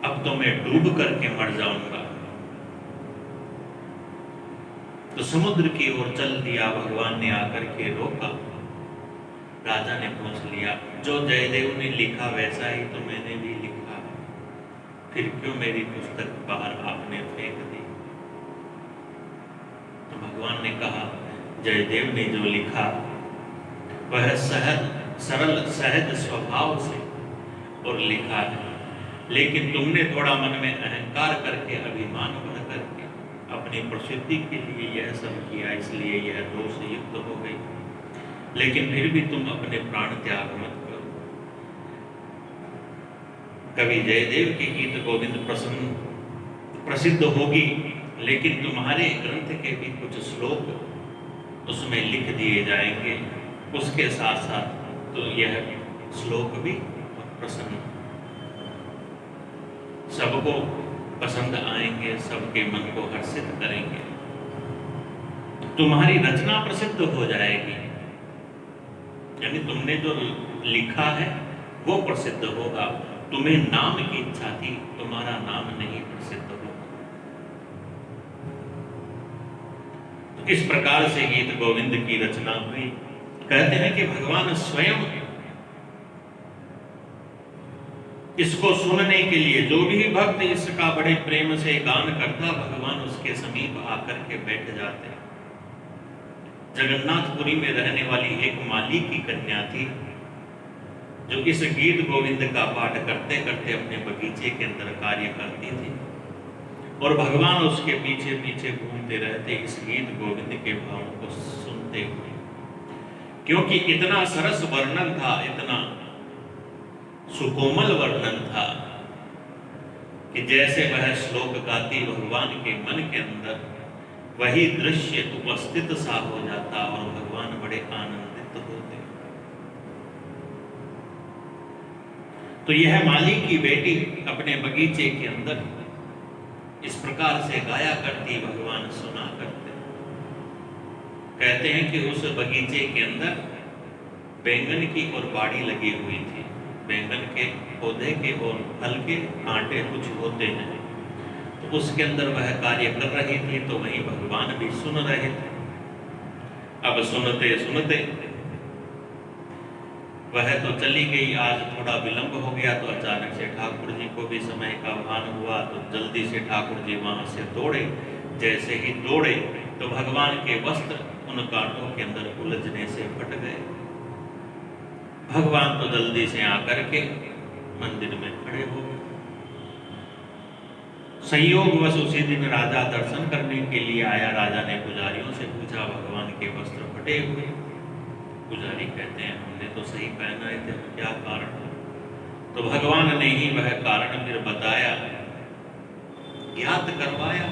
अब तो मैं डूब करके मर जाऊंगा। तो समुद्र की ओर चल दिया। भगवान ने आकर के रोका। राजा ने पूछ लिया, जो जयदेव ने लिखा वैसा ही तो मैंने भी लिखा, फिर क्यों मेरी पुस्तक बाहर आपने फेंक दी? तो भगवान ने कहा, जयदेव ने जो लिखा वह सरल सहज स्वभाव से और लिखा है, लेकिन तुमने थोड़ा मन में अहंकार करके, अभिमान भर करके अपनी प्रसिद्धि के लिए यह सब किया, इसलिए यह दोष युक्त हो गई। लेकिन फिर भी तुम अपने प्राण त्याग मत करो। कवि जयदेव की गीत गोविंद प्रसिद्ध होगी, लेकिन तुम्हारे ग्रंथ के भी कुछ श्लोक उसमें लिख दिए जाएंगे। उसके साथ साथ तो यह श्लोक भी प्रसन्न सबको पसंद आएंगे, सबके मन को हर्षित करेंगे, तुम्हारी रचना प्रसिद्ध हो जाएगी, यानी तुमने जो लिखा है वो प्रसिद्ध होगा। तुम्हें नाम की इच्छा थी, तुम्हारा नाम नहीं प्रसिद्ध होगा। तो इस प्रकार से गीत गोविंद की रचना हुई। कहते हैं कि भगवान स्वयं इसको सुनने के लिए, जो भी भक्त इसका बड़े प्रेम से गान करता, भगवान उसके समीप आकर के बैठ जाते। जगन्नाथपुरी में रहने वाली एक माली की कन्या थी, जो इस गीत गोविंद का पाठ करते करते अपने बगीचे के अंदर कार्य करती थी, और भगवान उसके पीछे पीछे घूमते रहते इस गीत गोविंद के भावों को सुनते हुए। क्योंकि इतना सरस वर्णन था, इतना सुकोमल वर्णन था कि जैसे वह श्लोक गाती, भगवान के मन के अंदर वही दृश्य उपस्थित सा हो जाता और भगवान बड़े आनंदित होते। तो यह माली की बेटी अपने बगीचे के अंदर इस प्रकार से गाया करती, भगवान सुना करते। कहते हैं कि उस बगीचे के अंदर बैंगन की और बाड़ी लगी हुई थी। बैंगन के पौधे के और फल के कांटे कुछ होते हैं, तो उसके अंदर वह कार्य कर रही थी, तो वहीं भगवान भी सुन रहे थे। अब सुनते सुनते वह तो चली गई, आज थोड़ा विलंब हो गया, तो अचानक से ठाकुर जी को भी समय का भान हुआ, तो जल्दी से ठाकुर जी वहां से दौड़े। जैसे ही दौड़े तो भगवान के वस्त्र उन कांटों के अंदर उलझने से फट गए। भगवान तो जल्दी से आकर के मंदिर में खड़े हो गए। संयोगवश उसी दिन राजा दर्शन करने के लिए आया। राजा ने पुजारियों से पूछा, भगवान के वस्त्र फटे हुए। पुजारी कहते हैं, हमने तो सही पहनाए थे, क्या कारण? तो भगवान ने ही वह कारण फिर बताया, ज्ञात करवाया,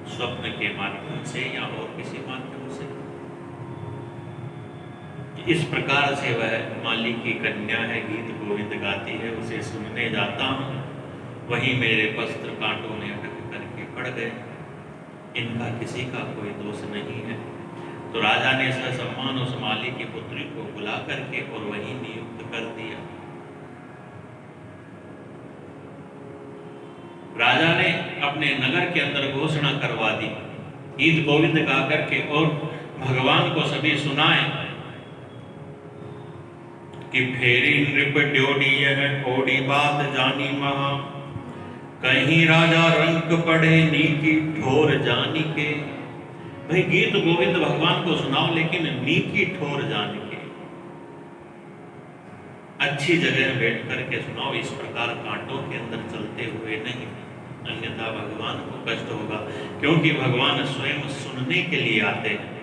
स्वप्न के माध्यम से या और किसी माध्यम से। इस प्रकार से वह माली की कन्या है, गीत गोविंद गाती है, उसे सुनने जाता हूँ, वहीं मेरे वस्त्र कांटों ने अटक करके पड़ गए। इनका किसी का कोई दोष नहीं है। तो राजा ने ससम्मान उस माली की पुत्री को बुला करके और वहीं नियुक्त कर दिया। राजा ने अपने नगर के अंदर घोषणा करवा दी, गीत गोविंद गा करके, और भगवान को सभी सुनाए कि फेरी नृप ड्योढ़ी यह ओढ़ी बात जानी महा, कहीं राजा रंक पढ़े नीकी ठोर जानी के। भाई गीत गोविंद भगवान को सुनाओ, लेकिन नीकी ठोर जान के, अच्छी जगह बैठ करके सुनाओ। इस प्रकार कांटों के अंदर चलते हुए नहीं, अन्यथा भगवान को कष्ट होगा, क्योंकि भगवान स्वयं सुनने के लिए आते हैं।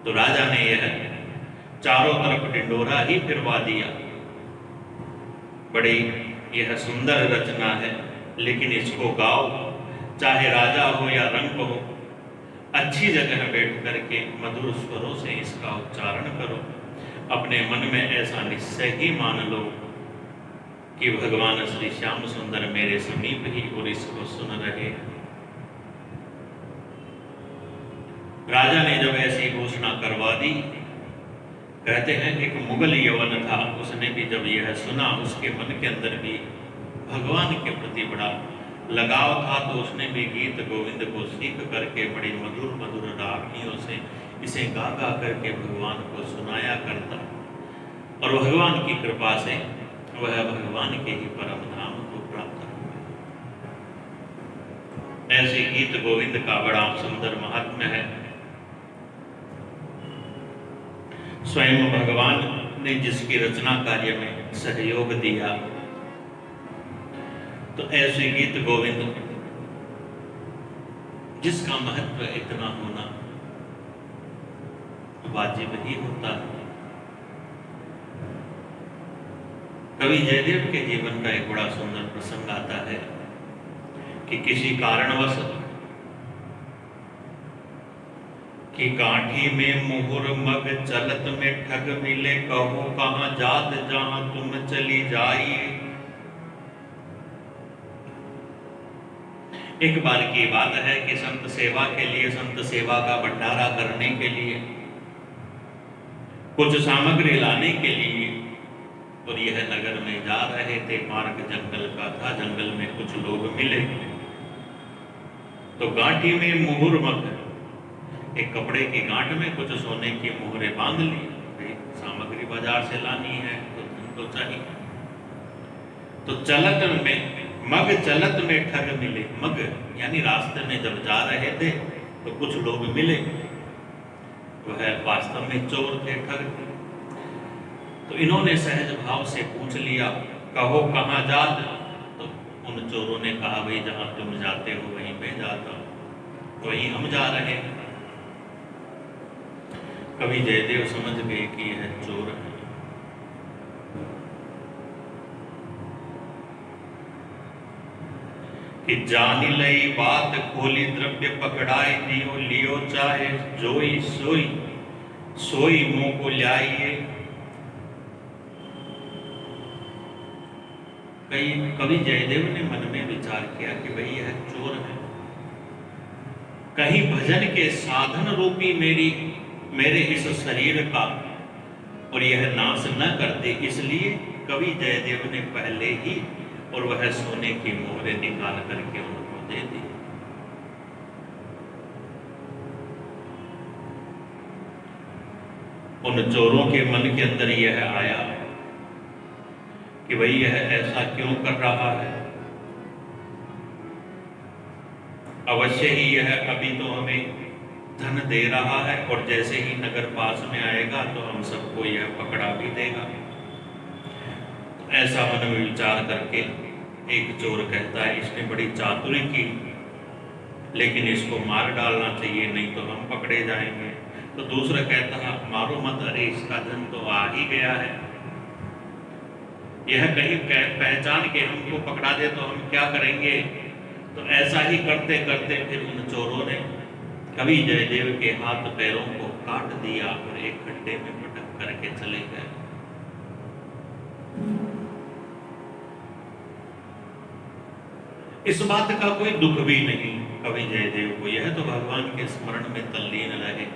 तो राजा ने यह चारों तरफ ढिंडोरा ही फिरवा दिया। बड़ी यह सुंदर रचना है, लेकिन इसको गाओ, चाहे राजा हो या रंक हो, अच्छी जगह बैठ करके मधुर स्वरों से इसका उच्चारण करो। अपने मन में ऐसा निश्चय ही मान लो कि भगवान श्री श्याम सुंदर मेरे समीप ही और इसको सुन रहे। राजा ने जब ऐसी घोषणा करवा दी, कहते हैं एक मुगल यवन था, उसने भी जब यह सुना, उसके मन के अंदर भी भगवान के प्रति बड़ा लगाव था, तो उसने भी गीत गोविंद को सीख करके बड़ी मधुर मधुर रागियों से इसे गा गा करके भगवान को सुनाया करता, और भगवान की कृपा से वह भगवान के ही परम धाम को प्राप्त हुआ। ऐसे गीत गोविंद का बड़ा सुंदर महात्म्य है। स्वयं भगवान ने जिसकी रचना कार्य में सहयोग दिया, तो ऐसे गीत गोविंद जिसका महत्व इतना होना वाजिब ही होता है। कवि जयदेव के जीवन का एक बड़ा सुंदर प्रसंग आता है कि किसी कारणवश कि काठी में मुहुर मग चलत में ठग मिले, कहो कहाँ जात जहाँ तुम चली जाइए। एक बार की बात है कि संत सेवा के लिए, संत सेवा का भंडारा करने के लिए, कुछ सामग्री लाने के लिए और यह नगर में जा रहे थे। मार्ग जंगल का था, जंगल में कुछ लोग मिले तो गांठी में मुहर मत, एक कपड़े की गांठ में कुछ सोने की मोहरें बांध ली। सामग्री बाजार से लानी है तो धन तो चाहिए। तो चलत में मग, चलत में ठग मिले। मग यानी रास्ते में जब जा रहे थे तो कुछ लोग मिले, वह वास्तव में चोर थे, ठग थे। तो इन्होंने सहज भाव से पूछ लिया, कहो कहाँ जात? तो उन चोरों ने कहा, भाई जहां तुम जाते हो वहीं मैं जाता हूं, वहीं हम जा रहे हैं। कवि जयदेव समझ गए कि यह चोर है। कि जानी लई बात खोली, द्रव्य पकड़ाई दियो, लियो चाहे जोई सोई, सोई मुंह को ल्याइए। कवि जयदेव ने मन में विचार किया कि भाई यह चोर है, कहीं भजन के साधन रूपी मेरे इस शरीर का और यह नाश न करते, इसलिए कवि जयदेव ने पहले ही और वह सोने की मोहरें निकाल करके उनको दे दी। उन चोरों के मन के अंदर यह आया कि भाई यह ऐसा क्यों कर रहा है, अवश्य ही यह अभी तो हमें धन दे रहा है और जैसे ही नगर पास में आएगा तो हम सबको यह पकड़ा भी देगा। तो ऐसा मन में विचार करके एक चोर कहता है, इसने बड़ी चातुरी की, लेकिन इसको मार डालना चाहिए, नहीं तो हम पकड़े जाएंगे। तो दूसरा कहता है, मारो मत, अरे इसका धन तो आ ही गया है, यह कहीं पहचान के हमको पकड़ा दे तो हम क्या करेंगे। तो ऐसा ही करते करते फिर उन चोरों ने कवि जयदेव के हाथ पैरों को काट दिया और एक खड्डे में पटक करके चले गए। इस बात का कोई दुख भी नहीं कवि जयदेव को, यह तो भगवान के स्मरण में तल्लीन रहे।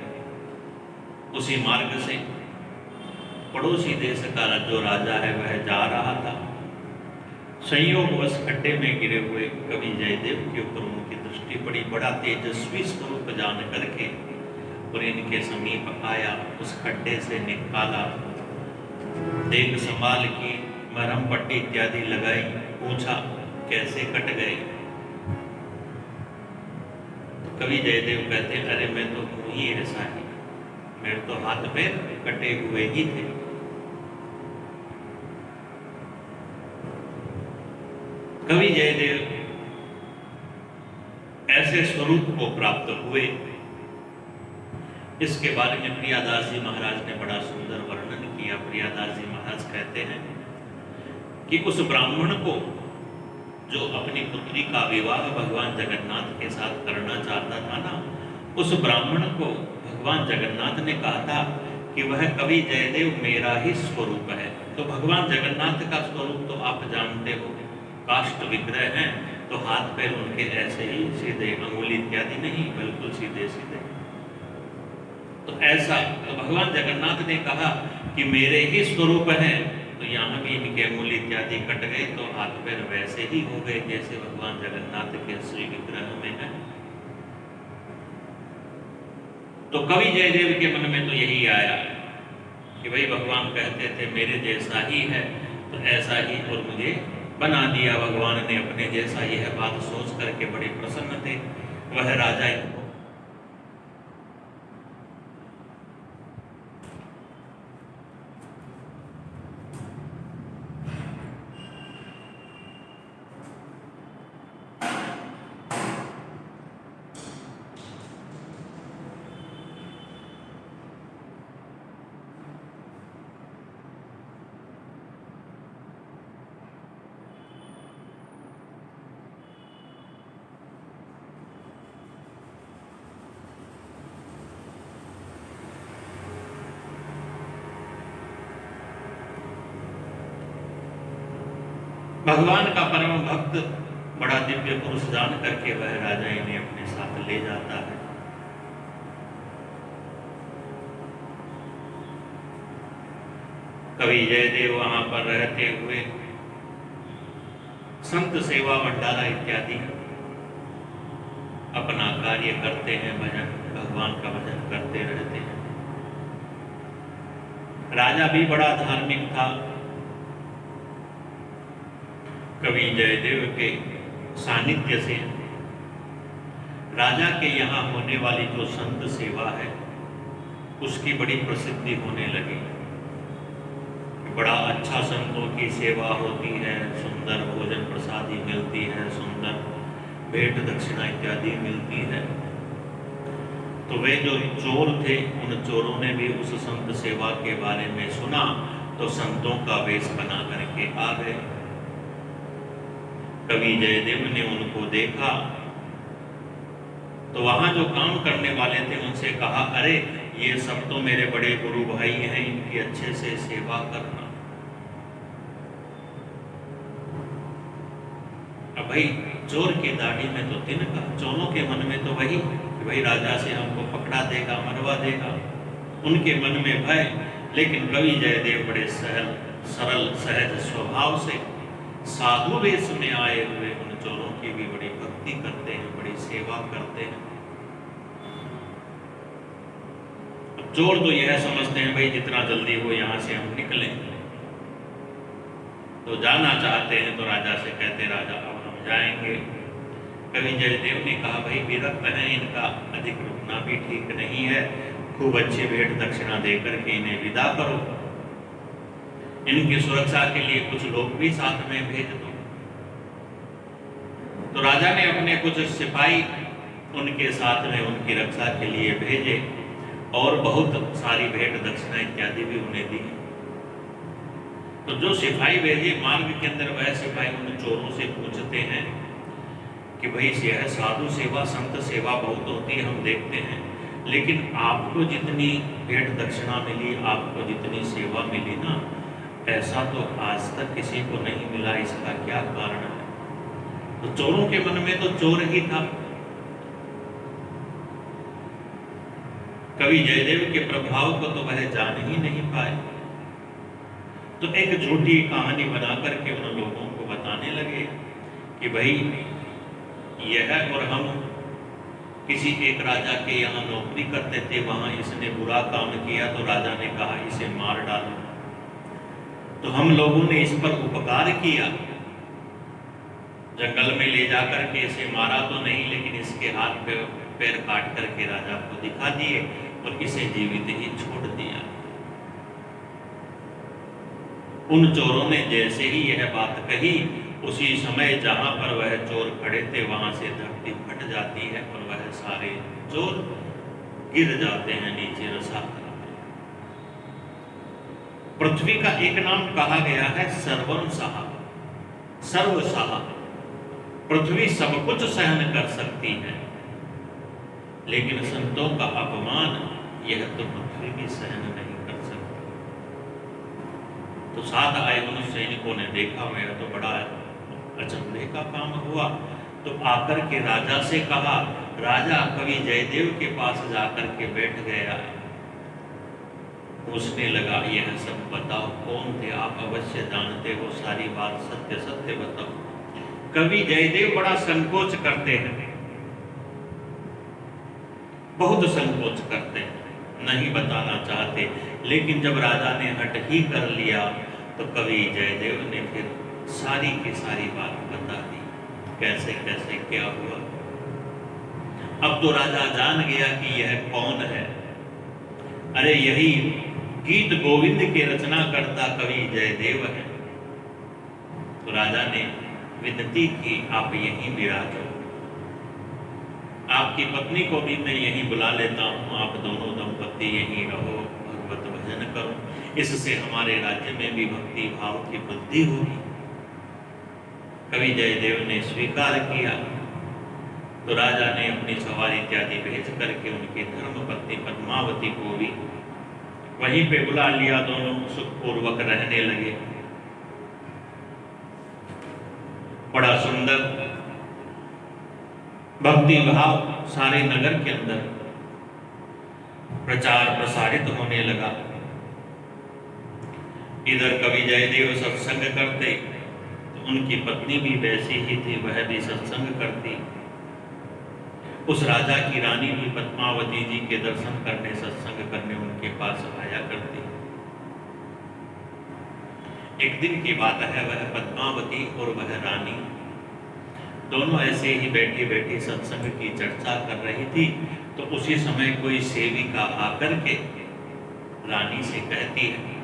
उसी मार्ग से पड़ोसी देश का जो राजा है वह जा रहा था। संयोगवश खड्डे में गिरे हुए कवि जयदेव के ऊपर उनकी दृष्टि पड़ी, बड़ा तेजस्वी स्वरूप जान करके और इनके समीप आया, उस खड्डे से निकाला, देख संभाल की, मरहम पट्टी इत्यादि लगाई, पूछा कैसे कट गए। तो कवि जयदेव कहते, अरे मैं तो हूं ही ऐसा ही, मेरे तो हाथ पैर कटे हुए ही थे। कवि जयदेव ऐसे स्वरूप को प्राप्त हुए। इसके बारे में प्रियादास जी महाराज ने बड़ा सुंदर वर्णन किया। प्रियादास जी महाराज कहते हैं कि उस ब्राह्मण को जो अपनी पुत्री का विवाह भगवान जगन्नाथ के साथ करना चाहता था ना, उस ब्राह्मण को भगवान जगन्नाथ ने कहा था कि वह कवि जयदेव मेरा ही स्वरूप है। तो भगवान जगन्नाथ का स्वरूप तो आप जानते हो, काष्ठ विग्रह हैं, तो हाथ पैर उनके ऐसे ही सीधे, अंगुली इत्यादि नहीं, बिल्कुल सीधे सीधे। तो ऐसा तो भगवान जगन्नाथ ने कहा कि मेरे ही स्वरूप हैं, तो यहाँ भी इनके अंगुली इत्यादि कट गए, तो हाथ पैर वैसे ही हो गए जैसे भगवान जगन्नाथ के श्री विग्रह में है। तो कवि जयदेव के मन में तो यही आया कि भाई भगवान कहते थे मेरे जैसा ही है, तो ऐसा ही और मुझे बना दिया भगवान ने अपने जैसा। यह बात सोच करके बड़े प्रसन्न थे वह राजा। भगवान का परम भक्त बड़ा दिव्य पुरुष जान करके वह राजा इन्हें अपने साथ ले जाता है। कवि जयदेव वहां पर रहते हुए संत सेवा भंडारा इत्यादि अपना कार्य करते हैं, भजन, भगवान का भजन करते रहते हैं। राजा भी बड़ा धार्मिक था। कवि जयदेव के सानिध्य से राजा के यहाँ होने वाली जो संत सेवा है उसकी बड़ी प्रसिद्धि होने लगी। बड़ा अच्छा संतों की सेवा होती है, सुंदर भोजन प्रसादी मिलती है, सुंदर भेंट दक्षिणा इत्यादि मिलती है। तो वे जो चोर थे उन चोरों ने भी उस संत सेवा के बारे में सुना तो संतों का वेश बना करके आ गए। कवि जयदेव ने उनको देखा तो वहां जो काम करने वाले थे उनसे कहा, अरे ये सब तो मेरे बड़े गुरु भाई हैं, इनकी अच्छे से सेवा करना। अब भाई चोर की दाढ़ी में तो तिनका, चोरों के मन में तो वही कि भाई राजा से हमको पकड़ा देगा, मरवा देगा, उनके मन में भय। लेकिन कवि जयदेव बड़े सरल सहज स्वभाव से साधु वेश में आए हुए उन चोरों की भी बड़ी भक्ति करते हैं, बड़ी सेवा करते हैं। अब चोर तो यह समझते हैं भाई जितना जल्दी हो यहां से हम निकलें, तो जाना चाहते हैं तो राजा से कहते, राजा अब हम जाएंगे। कवि जयदेव ने कहा, भाई विरक्त हैं, इनका अधिक रुकना भी ठीक नहीं है, खूब अच्छी भेंट दक्षिणा देकर के इन्हें विदा करो, इनकी सुरक्षा के लिए कुछ लोग भी साथ में भेज दो। तो राजा ने अपने कुछ सिपाही उनके साथ में उनकी रक्षा के लिए भेजे और बहुत सारी भेंट दक्षिणा इत्यादि भी उन्हें दी। तो जो सिपाही भेजे मार्ग के अंदर वह सिपाही उन चोरों से पूछते हैं कि भाई यह साधु सेवा संत सेवा बहुत होती है, हम देखते हैं, लेकिन आपको जितनी भेंट दक्षिणा मिली, आपको जितनी सेवा मिली ना, ऐसा तो आज तक किसी को नहीं मिला, इसका क्या कारण है? तो चोरों के मन में तो चोर ही था। कवि जयदेव के प्रभाव को तो वह जान ही नहीं पाए। तो एक झूठी कहानी बना करके उन लोगों को बताने लगे कि भाई यह और हम किसी एक राजा के यहाँ नौकरी करते थे, वहां इसने बुरा काम किया तो राजा ने कहा इसे मार डालो। तो हम लोगों ने इस पर उपकार किया, जंगल में ले जाकर के इसे मारा तो नहीं, लेकिन इसके हाथ पैर काट करके राजा को दिखा दिए और इसे जीवित ही छोड़ दिया। उन चोरों ने जैसे ही यह बात कही, उसी समय जहां पर वह चोर खड़े थे वहां से धरती फट जाती है और वह सारे चोर गिर जाते हैं नीचे रसातल में। पृथ्वी का एक नाम कहा गया है सर्वंसहा, सर्वसहा। पृथ्वी सब कुछ सहन कर सकती है, लेकिन संतों का अपमान यह तो पृथ्वी भी सहन नहीं कर सकती। तो साथ आए उन सैनिकों ने देखा, मेरा तो बड़ा अचंभे का काम हुआ। तो आकर के राजा से कहा, राजा कवि जयदेव के पास जाकर के बैठ गया, पूछने लगा, यह सब बताओ कौन थे, आप अवश्य जानते हो सारी बात, सत्य सत्य बताओ। कवि जयदेव बड़ा संकोच करते हैं, बहुत संकोच करते हैं, नहीं बताना चाहते। लेकिन जब राजा ने हट ही कर लिया तो कवि जयदेव ने फिर सारी की सारी बात बता दी, कैसे कैसे क्या हुआ। अब तो राजा जान गया कि यह कौन है। अरे यही गीत गोविंद के रचना करता कवि जयदेव है। तो राजा ने विनती की, आप यहीं विराजो, आपकी पत्नी को भी मैं यहीं बुला लेता हूँ, आप दोनों दंपति यहीं रहो, भगवत भजन करो, इससे हमारे राज्य में भी भक्ति भाव की वृद्धि होगी। कवि जयदेव ने स्वीकार किया। तो राजा ने अपनी सवारी इत्यादि भेज करके उनकी धर्मपत्नी पद्मावती को भी वहीं पे बुला लिया। दोनों सुखपूर्वक रहने लगे। बड़ा सुंदर भक्ति भाव सारे नगर के अंदर प्रचार प्रसारित होने लगा। इधर कवि जयदेव सत्संग करते तो उनकी पत्नी भी वैसी ही थी, वह भी सत्संग करती। उस राजा की रानी भी पद्मावती जी के दर्शन करने, सत्संग करने उनके पास आया करती। एक दिन की बात है, वह पद्मावती और वह रानी दोनों ऐसे ही बैठी बैठी सत्संग की चर्चा कर रही थी। तो उसी समय कोई सेविका आकर के रानी से कहती है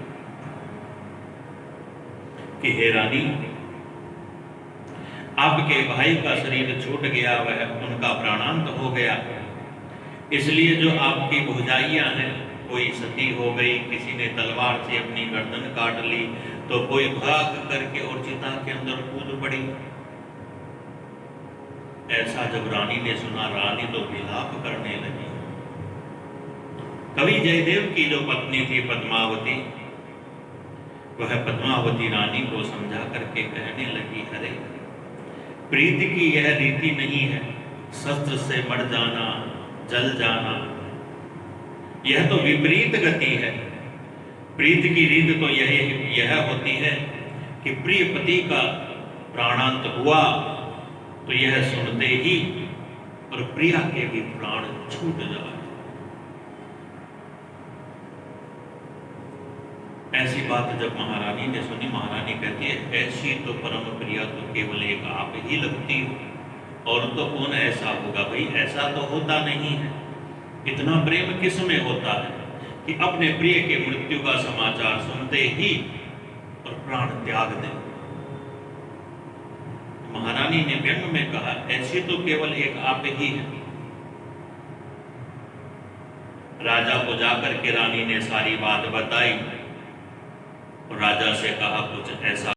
कि हे रानी, आपके भाई का शरीर छूट गया, वह उनका प्राणांत हो गया, इसलिए जो आपकी भौजाइयां हैं, कोई सती हो गई, किसी ने तलवार से अपनी गर्दन काट ली, तो कोई भाग करके और चिता के अंदर कूद पड़ी। ऐसा जब रानी ने सुना, रानी तो विलाप करने लगी। कवि जयदेव की जो पत्नी थी पद्मावती, वह पद्मावती रानी को समझा करके कहने लगी, अरे प्रीति की यह रीति नहीं है, शस्त्र से मर जाना, जल जाना, यह तो विपरीत गति है। प्रीति की रीत तो यह होती है कि प्रिय पति का प्राणांत हुआ तो यह सुनते ही और प्रिया के भी प्राण छूट जाए। ऐसी बात जब महारानी ने सुनी, महारानी कहती है, ऐसी तो परम प्रिया तो केवल एक आप ही लगती हो, और तो कौन ऐसा होगा भाई, ऐसा तो होता नहीं है। इतना प्रेम किस में होता है कि अपने प्रिय के मृत्यु का समाचार सुनते ही और प्राण त्याग दे। महारानी ने व्यंग में कहा, ऐसी तो केवल एक आप ही है। राजा को जाकर के रानी ने सारी बात बताई और राजा से कहा, कुछ ऐसा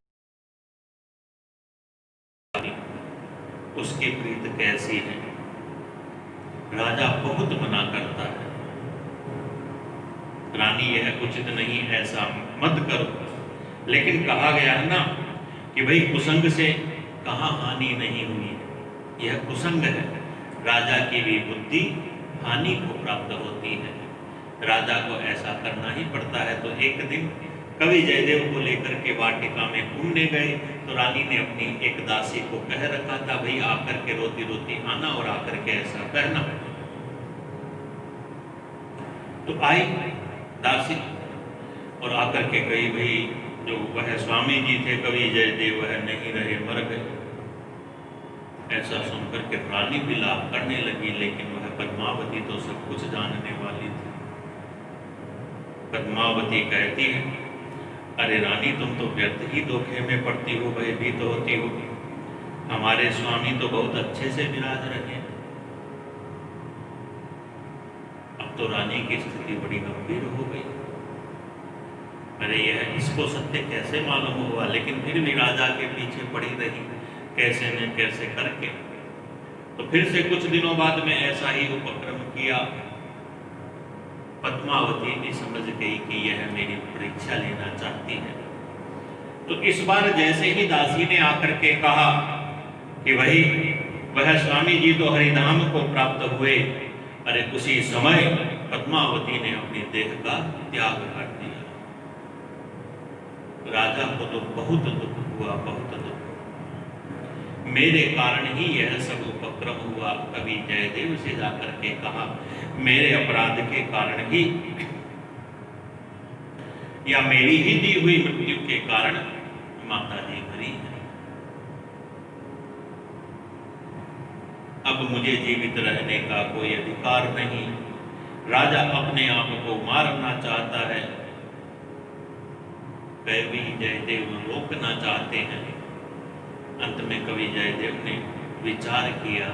उसकी प्रीत कैसी है। राजा बहुत मना करता है, रानी यह उचित नहीं, ऐसा मत करो। लेकिन कहा गया है ना कि भाई कुसंग से कहाँ हानि नहीं हुई, यह कुसंग है। राजा की भी बुद्धि हानि को प्राप्त होती है, राजा को ऐसा करना ही पड़ता है। तो एक दिन कवि जयदेव को लेकर के वाटिका में घूमने गए, तो रानी ने अपनी एक दासी को कह रखा था, भाई आकर के रोती रोती आना और आकर के ऐसा कहना। तो आई दासी और आकर के कही, भाई जो वह स्वामी जी थे कवि जयदेव, वह नहीं रहे, मर गए। ऐसा सुनकर के रानी विलाप करने लगी, लेकिन वह पद्मावती तो सब कुछ जानने वाली थी। पद्मावती कहती है, अरे रानी, तुम तो व्यर्थ ही धोखे में पड़ती हो, भयभीत होती हो। हमारे स्वामी तो बहुत अच्छे से विराज रहे। अब तो रानी की स्थिति बड़ी गंभीर हो गई। अरे यह इसको सत्य कैसे मालूम हुआ, लेकिन फिर भी राजा के पीछे पड़ी रही, कैसे न कैसे करके। तो फिर से कुछ दिनों बाद में ऐसा ही उपक्रम किया। पद्मावती भी समझ गई कि यह मेरी परीक्षा लेना चाहती है। तो इस बार जैसे ही दासी ने आकर के कहा कि वही वह स्वामी जी तो हरिधाम को प्राप्त हुए, अरे उसी समय पद्मावती ने अपने देह का त्याग कर दिया। राजा को तो बहुत दुख हुआ, बहुत दुख। मेरे कारण ही यह सब उपक्रम हुआ। कवि जयदेव से जाकर के कहा, मेरे अपराध के कारण ही या मेरी ही दी हुई मृत्यु के कारण माता जी मरी है। अब मुझे जीवित रहने का कोई अधिकार नहीं। राजा अपने आप को मारना चाहता है, कवि जयदेव रोकना चाहते हैं। अंत में कवि जयदेव ने विचार किया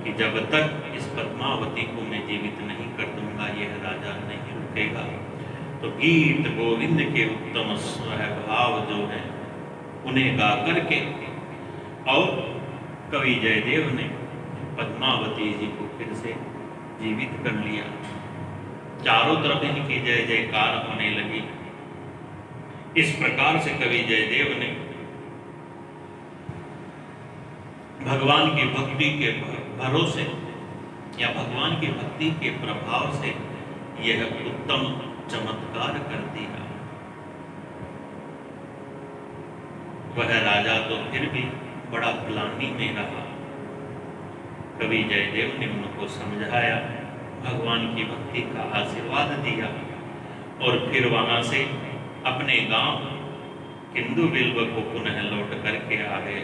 कि जब तक इस पद्मावती को मैं जीवित नहीं कर दूंगा, यह राजा नहीं रुकेगा। तो गीत गोविंद के उत्तम स्वभाव जो है उन्हें गा करके और कवि जयदेव ने पद्मावती जी को फिर से जीवित कर लिया। चारों तरफ इनकी जय जयकार होने लगी। इस प्रकार से कवि जयदेव ने भगवान की भक्ति के भरोसे या भगवान की भक्ति के प्रभाव से यह उत्तम चमत्कार कर दिया। वह राजा तो फिर भी बड़ा ग्लानि में रहा। कवि जयदेव ने उनको समझाया, भगवान की भक्ति का आशीर्वाद दिया और फिर वहां से अपने गांव किंदुबिल्व को पुनः लौट करके आ गए।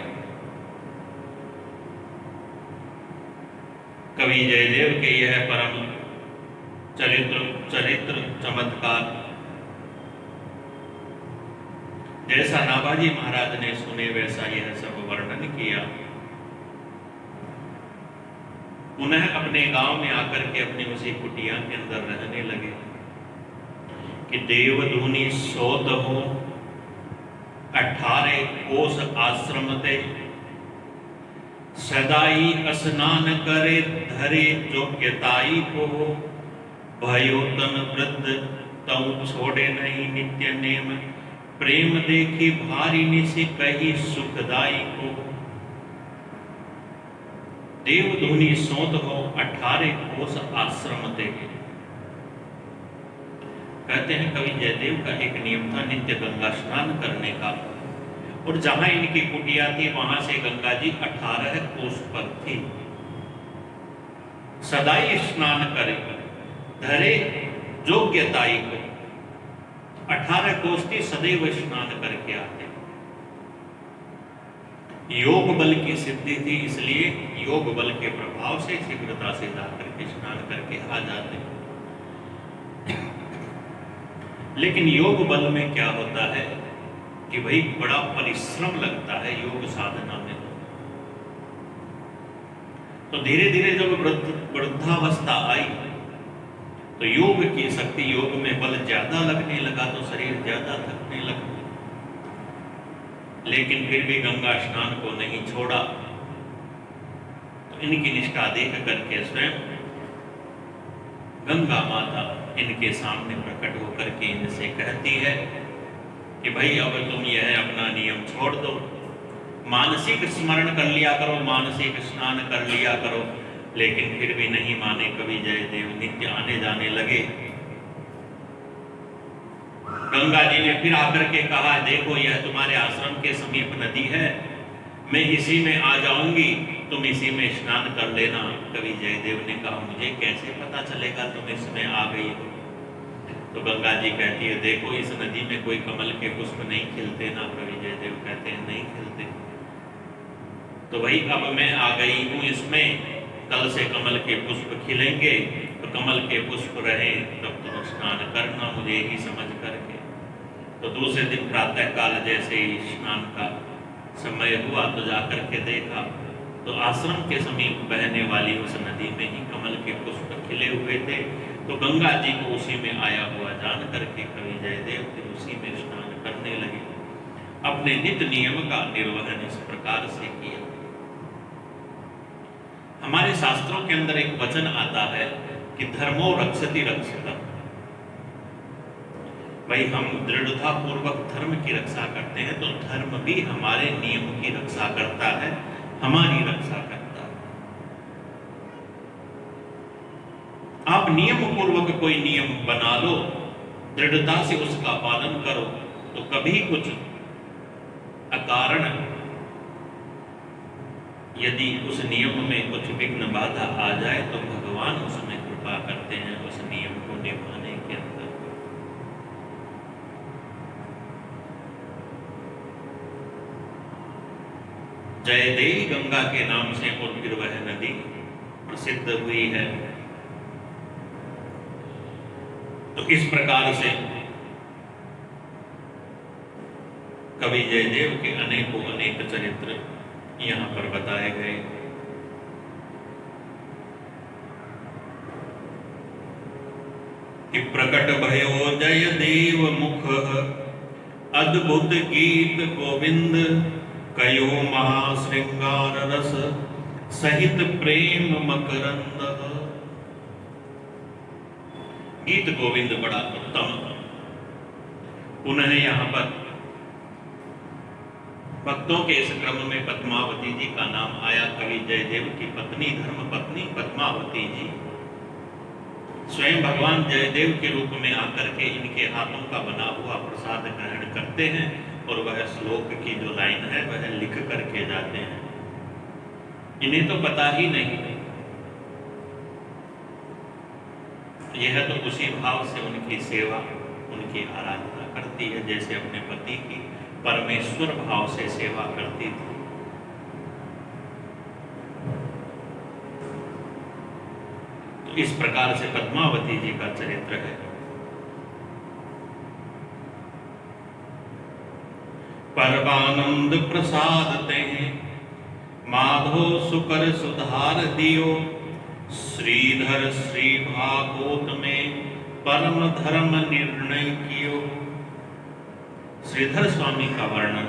कवि जयदेव के यह परम चरित्र चमत्कार जैसा नाभाजी महाराज ने सुने वैसा यह सब वर्णन किया। पुनः अपने गांव में आकर के अपनी उसी कुटिया के अंदर रहने लगे कि देवधुनि सोत हो 18 कोस आश्रम ते, सदाई स्नान करे धरे योग्यताई को, भयो तन वृद्ध तऊ छोड़े नहीं नित्य नेम, प्रेम देखी भारी निशि कही सुखदाई को। देवधुनि सोत हो 18 कोस आश्रम ते। कहते हैं कवि जयदेव का एक नियम था नित्य गंगा स्नान करने का, और जहां इनकी कुटिया थी वहां से गंगा जी 18 कोस पर थी। सदाई स्नान करे धरे योग्यताई को, 18 कोस की सदैव स्नान करके आते। योग बल की सिद्धि थी, इसलिए योग बल के प्रभाव से शीघ्रता से जाकर के स्नान करके आ जाते। लेकिन योग बल में क्या होता है कि भाई बड़ा परिश्रम लगता है योग साधना में। तो धीरे धीरे जब वृद्धावस्था आई तो योग की शक्ति, योग में बल ज्यादा लगने लगा तो शरीर ज्यादा थकने लगा। लेकिन फिर भी गंगा स्नान को नहीं छोड़ा। तो इनकी निष्ठा देख करके स्वयं गंगा माता इनके सामने प्रकट होकर के इनसे कहती है कि भाई अब तुम यह अपना नियम छोड़ दो, मानसिक स्मरण कर लिया करो, मानसिक स्नान कर लिया करो। लेकिन फिर भी नहीं माने कवि जयदेव, नित्य आने जाने लगे। गंगा जी ने फिर आकर के कहा, देखो यह तुम्हारे आश्रम के समीप नदी है, मैं इसी में आ जाऊंगी, तुम इसी में स्नान कर लेना। कवि जयदेव ने कहा, मुझे कैसे पता चलेगा तुम इसमें आ गई हो? तो गंगा जी कहती है, देखो इस नदी में कोई कमल के पुष्प नहीं खिलते ना। कवि जयदेव कहते हैं नहीं खिलते। तो भाई अब मैं आ गई हूं इसमें, कल से कमल के पुष्प खिलेंगे, तो कमल के पुष्प रहे तब तुम स्नान करना मुझे ही समझ करके। तो दूसरे दिन प्रातः काल जैसे ही स्नान का समय हुआ तो जाकर के देखा तो आश्रम के समीप बहने वाली उस नदी में ही कमल के पुष्प खिले हुए थे। तो गंगा जी को उसी में आया हुआ जान करके कवि जयदेव फिर उसी में स्नान करने लगे। अपने नित्य नियम का निर्वहन इस प्रकार से किया। हमारे शास्त्रों के अंदर एक वचन आता है कि धर्मो रक्षति रक्षिता। भाई हम दृढ़ता पूर्वक धर्म की रक्षा करते हैं तो धर्म भी हमारे नियम की रक्षा करता है, हमारी रक्षा करता है। आप नियम पूर्वक कोई नियम बना लो, दृढ़ता से उसका पालन करो, तो कभी कुछ अकारण यदि उस नियम में कुछ विघ्न बाधा आ जाए तो भगवान उसमें कृपा करते हैं उस नियम को निभाने के अंदर। जयदेवी गंगा के नाम से और फिर वह नदी प्रसिद्ध हुई है। तो इस प्रकार से कवि जयदेव के अनेकों अनेक चरित्र यहाँ पर बताए गए। कि प्रकट भयो जयदेव मुख, अद्भुत गीत गोविंद, कयो महाश्रृंगार रस, सहित प्रेम मकरंद। गीत गोविंद बड़ा उत्तम। पुनः यहाँ पर भक्तों के इस क्रम में पद्मावती जी का नाम आया। कवि जयदेव की पत्नी धर्म पत्नी पद्मावती जी स्वयं भगवान जयदेव के रूप में आकर के इनके हाथों का बना हुआ प्रसाद ग्रहण करते हैं और वह श्लोक की जो लाइन है वह लिख करके जाते हैं। इन्हें तो पता ही नहीं, यह तो उसी भाव से उनकी सेवा उनकी आराधना करती है जैसे अपने पति की परमेश्वर भाव से सेवा करती थी। तो इस प्रकार से पद्मावती जी का चरित्र है। परमानंद प्रसाद ते माधो सुकर सुधार दियो, श्रीधर श्री भागवत में परम धर्म निर्णय कियो। श्रीधर स्वामी का वर्णन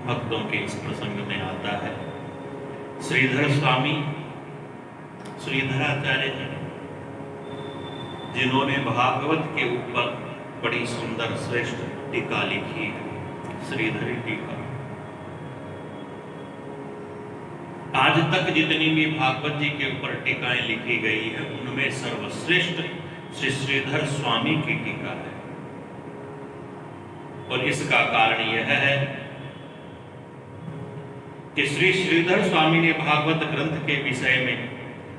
भक्तों के इस प्रसंग में आता है। श्रीधर स्वामी श्रीधराचार्य जी जिन्होंने भागवत के ऊपर बड़ी सुंदर श्रेष्ठ टीका लिखी है, श्रीधरी टीका। आज तक जितनी भी भागवत जी के ऊपर टीकाएं लिखी गई है उनमें सर्वश्रेष्ठ श्री श्रीधर स्वामी की टीका है। और इसका कारण यह है कि श्री श्रीधर स्वामी ने भागवत ग्रंथ के विषय में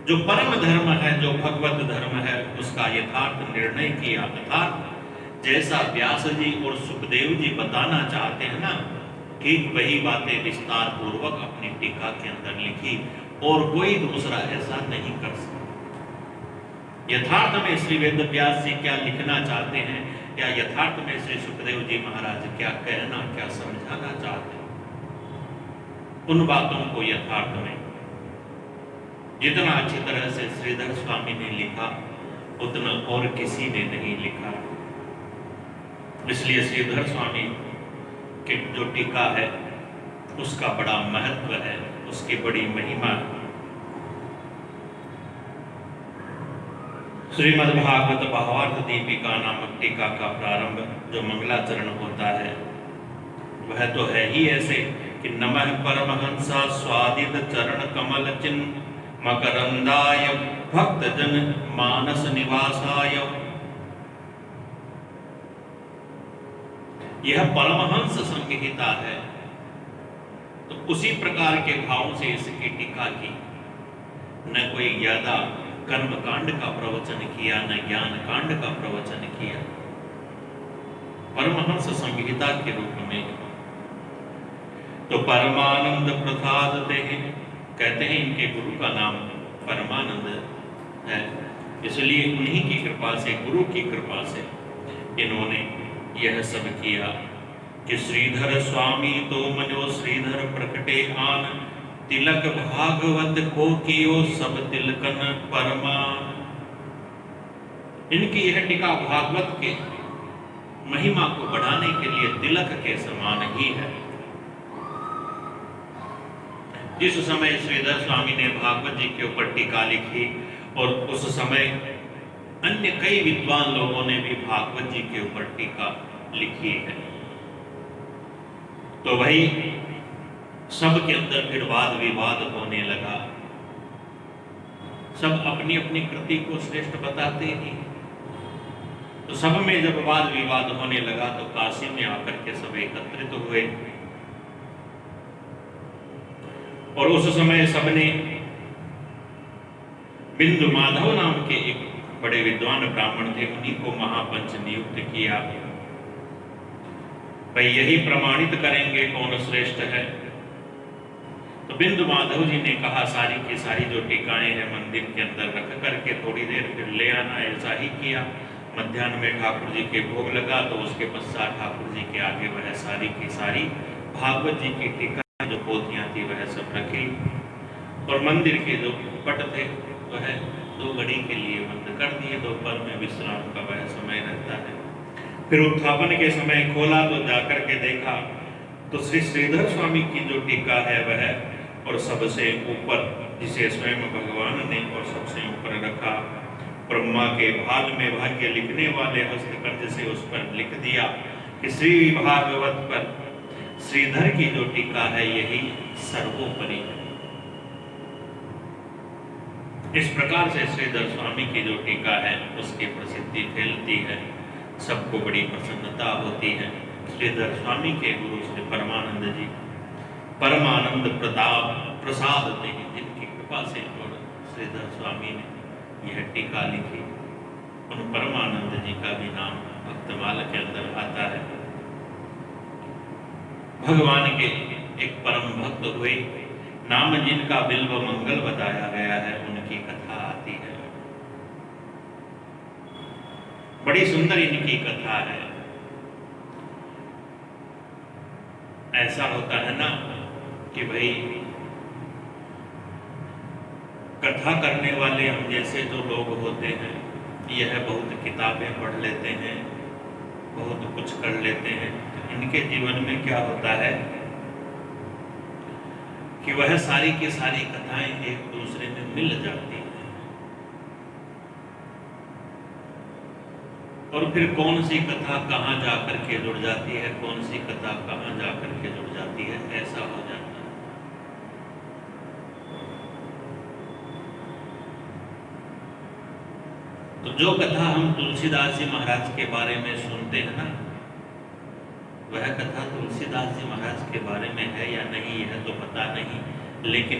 जो परम धर्म है, जो भगवत धर्म है, उसका यथार्थ निर्णय किया। अर्थात जैसा व्यास जी और सुखदेव जी बताना चाहते हैं ना, ठीक वही बातें विस्तार पूर्वक अपनी टीका के अंदर लिखी और कोई दूसरा ऐसा नहीं कर सकता। यथार्थ में श्री वेद व्यास जी क्या लिखना चाहते हैं या यथार्थ में श्री सुखदेव जी महाराज क्या कहना, क्या समझाना चाहते हैं, उन बातों को यथार्थ में जितना अच्छी तरह से श्रीधर स्वामी ने लिखा उतना और किसी ने नहीं लिखा। इसलिए श्रीधर स्वामी की जो टीका है उसका बड़ा महत्व है, उसकी बड़ी महिमा है। श्रीमद्भागवत भावार्थ दीपिका नामक टीका का प्रारंभ जो मंगलाचरण होता है वह तो है ही ऐसे कि नमः परमहंसा स्वादित चरण कमल चिन्ह मकरंदाय भक्त जन मानस निवासाय। यह परमहंस संहिता है, तो उसी प्रकार के भाव से इसकी टीका की। न कोई ज्यादा कर्म कांड का प्रवचन किया, न ज्ञान कांड का प्रवचन किया, परमहंस संहिता के रूप में। तो परमानंद प्रसाद ते कहते हैं, इनके गुरु का नाम परमानंद है, इसलिए उन्हीं की कृपा से, गुरु की कृपा से इन्होंने यह सब किया कि श्रीधर स्वामी तो मनो श्रीधर प्रकटे आन, तिलक भागवत को कियो सब तिलकन परमान। इनकी यह टीका भागवत के महिमा को बढ़ाने के लिए तिलक के समान ही है। जिस समय श्रीधर स्वामी ने भागवत जी के ऊपर टीका लिखी और उस समय अन्य कई विद्वान लोगों ने भी भागवत जी के ऊपर टीका लिखी है, तो वही सब के अंदर फिर वाद विवाद होने लगा। सब अपनी अपनी कृति को श्रेष्ठ बताते ही, तो सब में जब वाद विवाद होने लगा तो काशी में आकर के सब एकत्रित हुए और उस समय सबने बिंदु माधव नाम के एक बड़े विद्वान ब्राह्मण थे, उन्हीं को महापंच नियुक्त किया। भाई यही प्रमाणित करेंगे कौन श्रेष्ठ है। तो बिंदु माधव जी ने कहा सारी की सारी जो टीकाएं हैं मंदिर के अंदर रख करके थोड़ी देर फिर ले आना। ऐसा ही किया। मध्याह्न में ठाकुर जी के भोग लगा तो उसके पश्चात ठाकुर जी के आगे वह सारी की सारी भागवत जी की टीका जो पोथियां थी वह सब रखी और मंदिर के जो पट थे वह 2 घड़ी के लिए बंद कर दिए। दोपहर में विश्राम का वह समय रहता है। फिर उत्थापन के समय खोला तो जाकर के देखा तो श्री श्रीधर स्वामी की जो टीका है वह और सबसे ऊपर जिसे स्वयं भगवान ने और सबसे ऊपर रखा, ब्रह्मा के भाग में भाग्य लिखने वाले हस्तकंज से उस पर लिख दिया कि श्री भागवत पर श्रीधर की जो टीका है यही सर्वोपरि है। इस प्रकार से श्रीधर स्वामी की जो टीका है उसकी प्रसिद्धि फैलती है, सबको बड़ी प्रसन्नता होती है। श्रीधर स्वामी के गुरु श्री परमानंद जी परमानंद प्रसाद थे, जिनकी कृपा से और श्रीधर स्वामी ने यह टीका लिखी, उन परमानंद जी का भी नाम भक्तमाला के अंदर आता है। भगवान के एक परम भक्त हुए, नाम जिनका बिल्व मंगल बताया गया है, उनकी कथा आती है। बड़ी सुंदर इनकी कथा है। ऐसा होता है ना कि भाई कथा करने वाले हम जैसे जो लोग होते हैं, यह बहुत किताबें पढ़ लेते हैं, बहुत कुछ कर लेते हैं। इनके जीवन में क्या होता है कि वह सारी की सारी कथाएं एक दूसरे में मिल जाती हैं, और फिर कौन सी कथा कहाँ जाकर के जुड़ जाती है, कौन सी कथा कहाँ जाकर के जुड़ जाती है, ऐसा हो जाता है। तो जो कथा हम तुलसीदास जी महाराज के बारे में सुनते हैं ना, वह कथा तुलसीदास जी महाराज के बारे में है या नहीं यह तो पता नहीं, लेकिन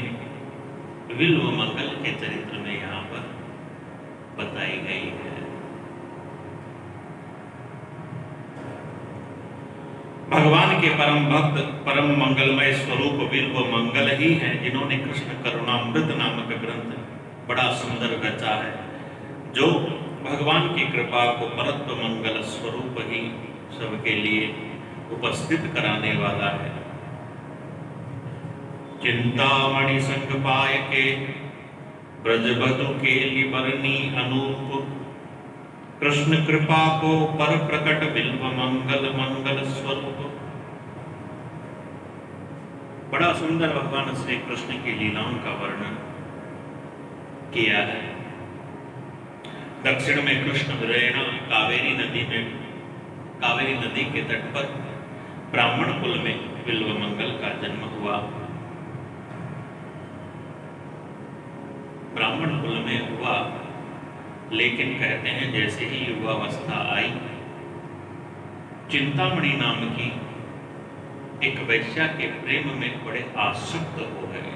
बिल्व मंगल के चरित्र में यहाँ पर बताई गई है। भगवान के परम भक्त परम मंगलमय स्वरूप बिल्व मंगल ही हैं, जिन्होंने कृष्ण करुणामृत नामक ग्रंथ बड़ा सुंदर रचा है, जो भगवान की कृपा को परत्व मंगल स्वरूप ही सबके लिए उपस्थित कराने वाला है। चिंतामणि संग पाय के ब्रजबधु के लिबरनी अनूप, कृष्ण कृपा को पर प्रकट बिल्व मंगल मंगल स्वरूप। बड़ा सुंदर भगवान श्री कृष्ण की लीलाओं का वर्णन किया है। दक्षिण में कृष्ण विरयणा कावेरी नदी के तट पर ब्राह्मण कुल में बिल्व मंगल का जन्म हुआ। ब्राह्मण कुल में हुआ, लेकिन कहते हैं जैसे ही युवावस्था आई, चिंतामणि नाम की एक वैश्या के प्रेम में बड़े आसक्त हो गए।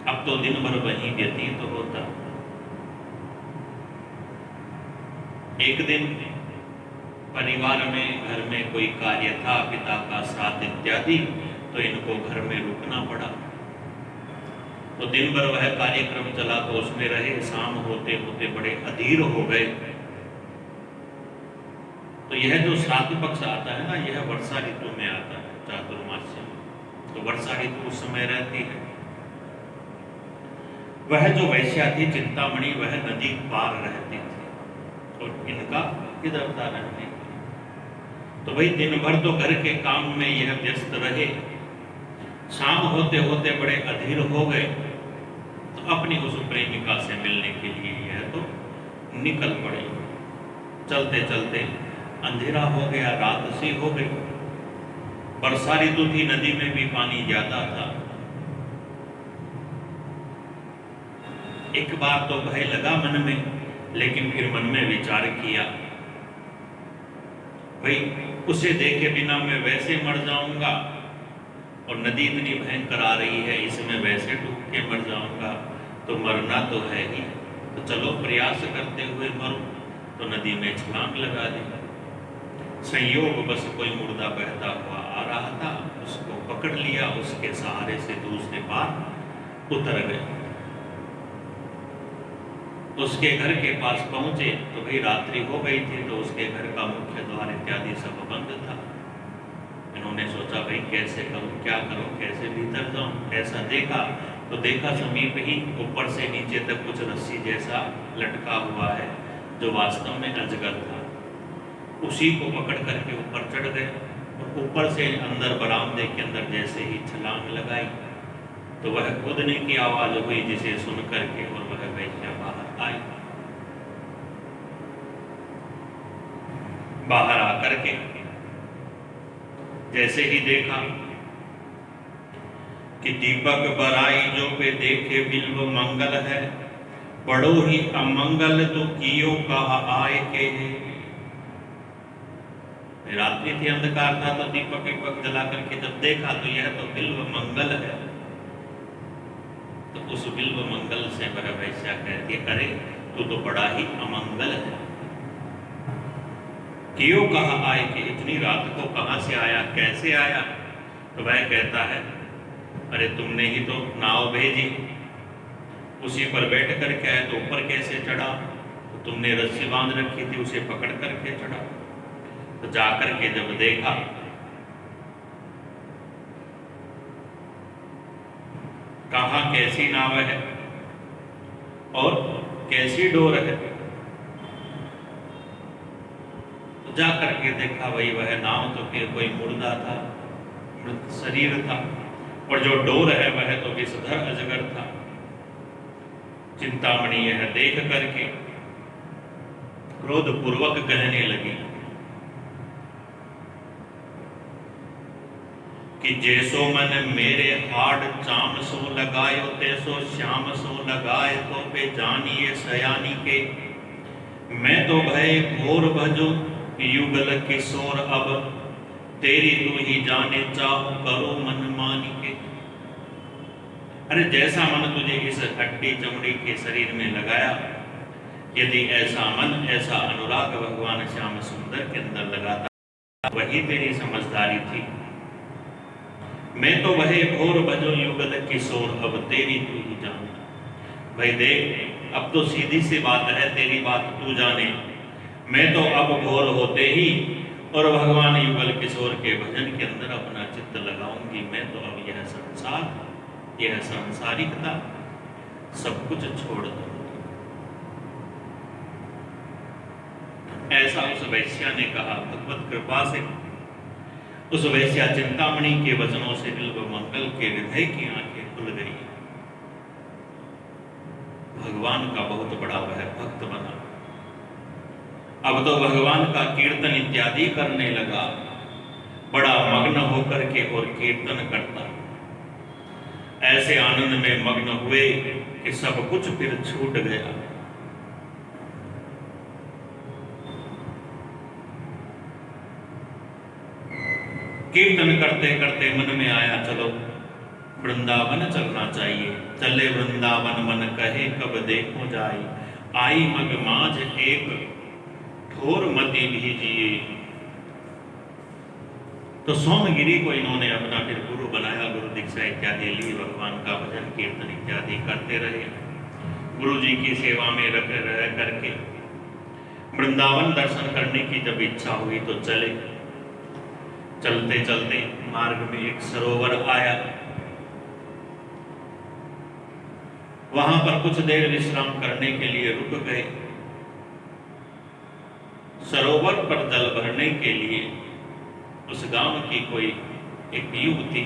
अब तो दिन भर वहीं व्यतीत होता। एक दिन परिवार में घर में कोई कार्य था, पिता का श्राद्ध इत्यादि, तो इनको घर में रुकना पड़ा। तो दिन भर वह कार्यक्रम चला तो उसमें रहे, शाम होते होते बड़े अधीर हो गए। तो यह जो श्राद्ध पक्ष आता है ना, यह वर्षा ऋतु में आता है, चातुर्मास्य में। तो वर्षा ऋतु उस समय रहती है। वह जो वैश्या थी चिंतामणि, वह नदी पार रहती थी और इनका इधर उधर रहती थी। तो भाई दिन भर तो घर के काम में यह व्यस्त रहे, शाम होते होते बड़े अधीर हो गए, तो अपनी उस प्रेमिका से मिलने के लिए यह तो निकल पड़े। चलते चलते अंधेरा हो गया, रात सी हो गई। वर्षा ऋतु थी, नदी में भी पानी ज्यादा था। एक बार तो भय लगा मन में, लेकिन फिर मन में विचार किया, भाई उसे देखे बिना मैं वैसे मर जाऊंगा, और नदी इतनी भयंकर आ रही है, इसमें वैसे डूब के मर जाऊंगा, तो मरना तो है ही। तो चलो प्रयास करते हुए मरूं। तो नदी में छलांग लगा दी। संयोग बस कोई मुर्दा बहता हुआ आ रहा था, उसको पकड़ लिया, उसके सहारे से दूसरे पार उतर गए। उसके घर के पास पहुंचे तो भाई रात्रि हो गई थी, तो उसके घर का मुख्य द्वार इत्यादि सब बंद था। इन्होंने सोचा भाई कैसे करूं, क्या करूं, कैसे भीतर जाऊं। ऐसा देखा तो देखा समीप ही ऊपर से नीचे तक कुछ रस्सी जैसा लटका हुआ है, जो वास्तव में अजगर था। उसी को पकड़ करके ऊपर चढ़ गए, और ऊपर से अंदर बरामदे के अंदर जैसे ही छलांग लगाई, तो वह कूदने की आवाज हुई, जिसे सुन करके और वह वैश्या बाहर आई। बाहर आकर के जैसे ही देखा कि दीपक बराई जो पे देखे बिल्व मंगल है, बड़ो ही अमंगल तो कियो कहा आए के है। रात्रि थी, अंधकार था, तो दीपक दीपक जला करके जब देखा तो यह तो बिल्व मंगल है। तो उस बिल्व मंगल से वह वैश्या कहती है, अरे तू तो बड़ा ही अमंगल है। क्यों कहा आए कि इतनी रात को कहां से आया, कैसे आया? तो वह कहता है, अरे तुमने ही तो नाव भेजी, उसी पर बैठ कर के आया, तो ऊपर कैसे चढ़ा? तो तुमने रस्सी बांध रखी थी, उसे पकड़ करके चढ़ा। तो जाकर के जब देखा कहाँ कैसी नाव है और कैसी डोर है, तो जाकर के देखा वही वह नाव तो फिर कोई मुर्दा था, मृत शरीर था, और जो डोर है वह तो विषधर अजगर था। चिंतामणि यह देख करके क्रोध पूर्वक कहने लगी कि जैसो मन मेरे हाड चाम सो लगायो, तैसो श्याम सो लगाए, तो पे जानिए सयानी के। मैं तो भय घोर भजो युगल किशोर, अब तेरी तू ही जाने चाहूं करो मन मानी के। अरे जैसा मन तुझे इस हड्डी चमड़ी के शरीर में लगाया, यदि ऐसा मन, ऐसा अनुराग भगवान श्याम सुंदर के अंदर लगाता, वही तेरी समझदारी थी। मैं तो वही घोर भजो युगल किशोर, अब तेरी तू ही जाने। भाई देख, अब तो सीधी सी बात है, तेरी बात तू जाने। मैं तो अब घोर होते ही और भगवान युगल किशोर के भजन के अंदर अपना चित्त लगाऊंगी। मैं तो अब यह संसार, यह सांसारिकता सब कुछ छोड़ दूंगी। ऐसा उस वैश्या ने कहा। भगवत कृपा से उस वैश्या चिंतामणि के वचनों से बिल्व मंगल के हृदय की आंखें खुल गई। भगवान का बहुत बड़ा वह भक्त बना। अब तो भगवान का कीर्तन इत्यादि करने लगा, बड़ा मग्न होकर के और कीर्तन करता। ऐसे आनंद में मग्न हुए कि सब कुछ फिर छूट गया। कीर्तन करते करते मन में आया, चलो वृंदावन चलना चाहिए। चले वृंदावन मन कहे, कब देखो जाए, आई मग माझ एक ठोर मति भीजिए। तो सोमगिरी को इन्होंने अपना फिर गुरु बनाया, गुरु दीक्षा इत्यादि ली, भगवान का भजन कीर्तन इत्यादि करते रहे। गुरु जी की सेवा में रह करके वृंदावन दर्शन करने की जब इच्छा हुई तो चले। चलते चलते मार्ग में एक सरोवर आया, वहां पर कुछ देर विश्राम करने के लिए रुक गए। सरोवर पर जल भरने के लिए उस गांव की कोई एक युवती,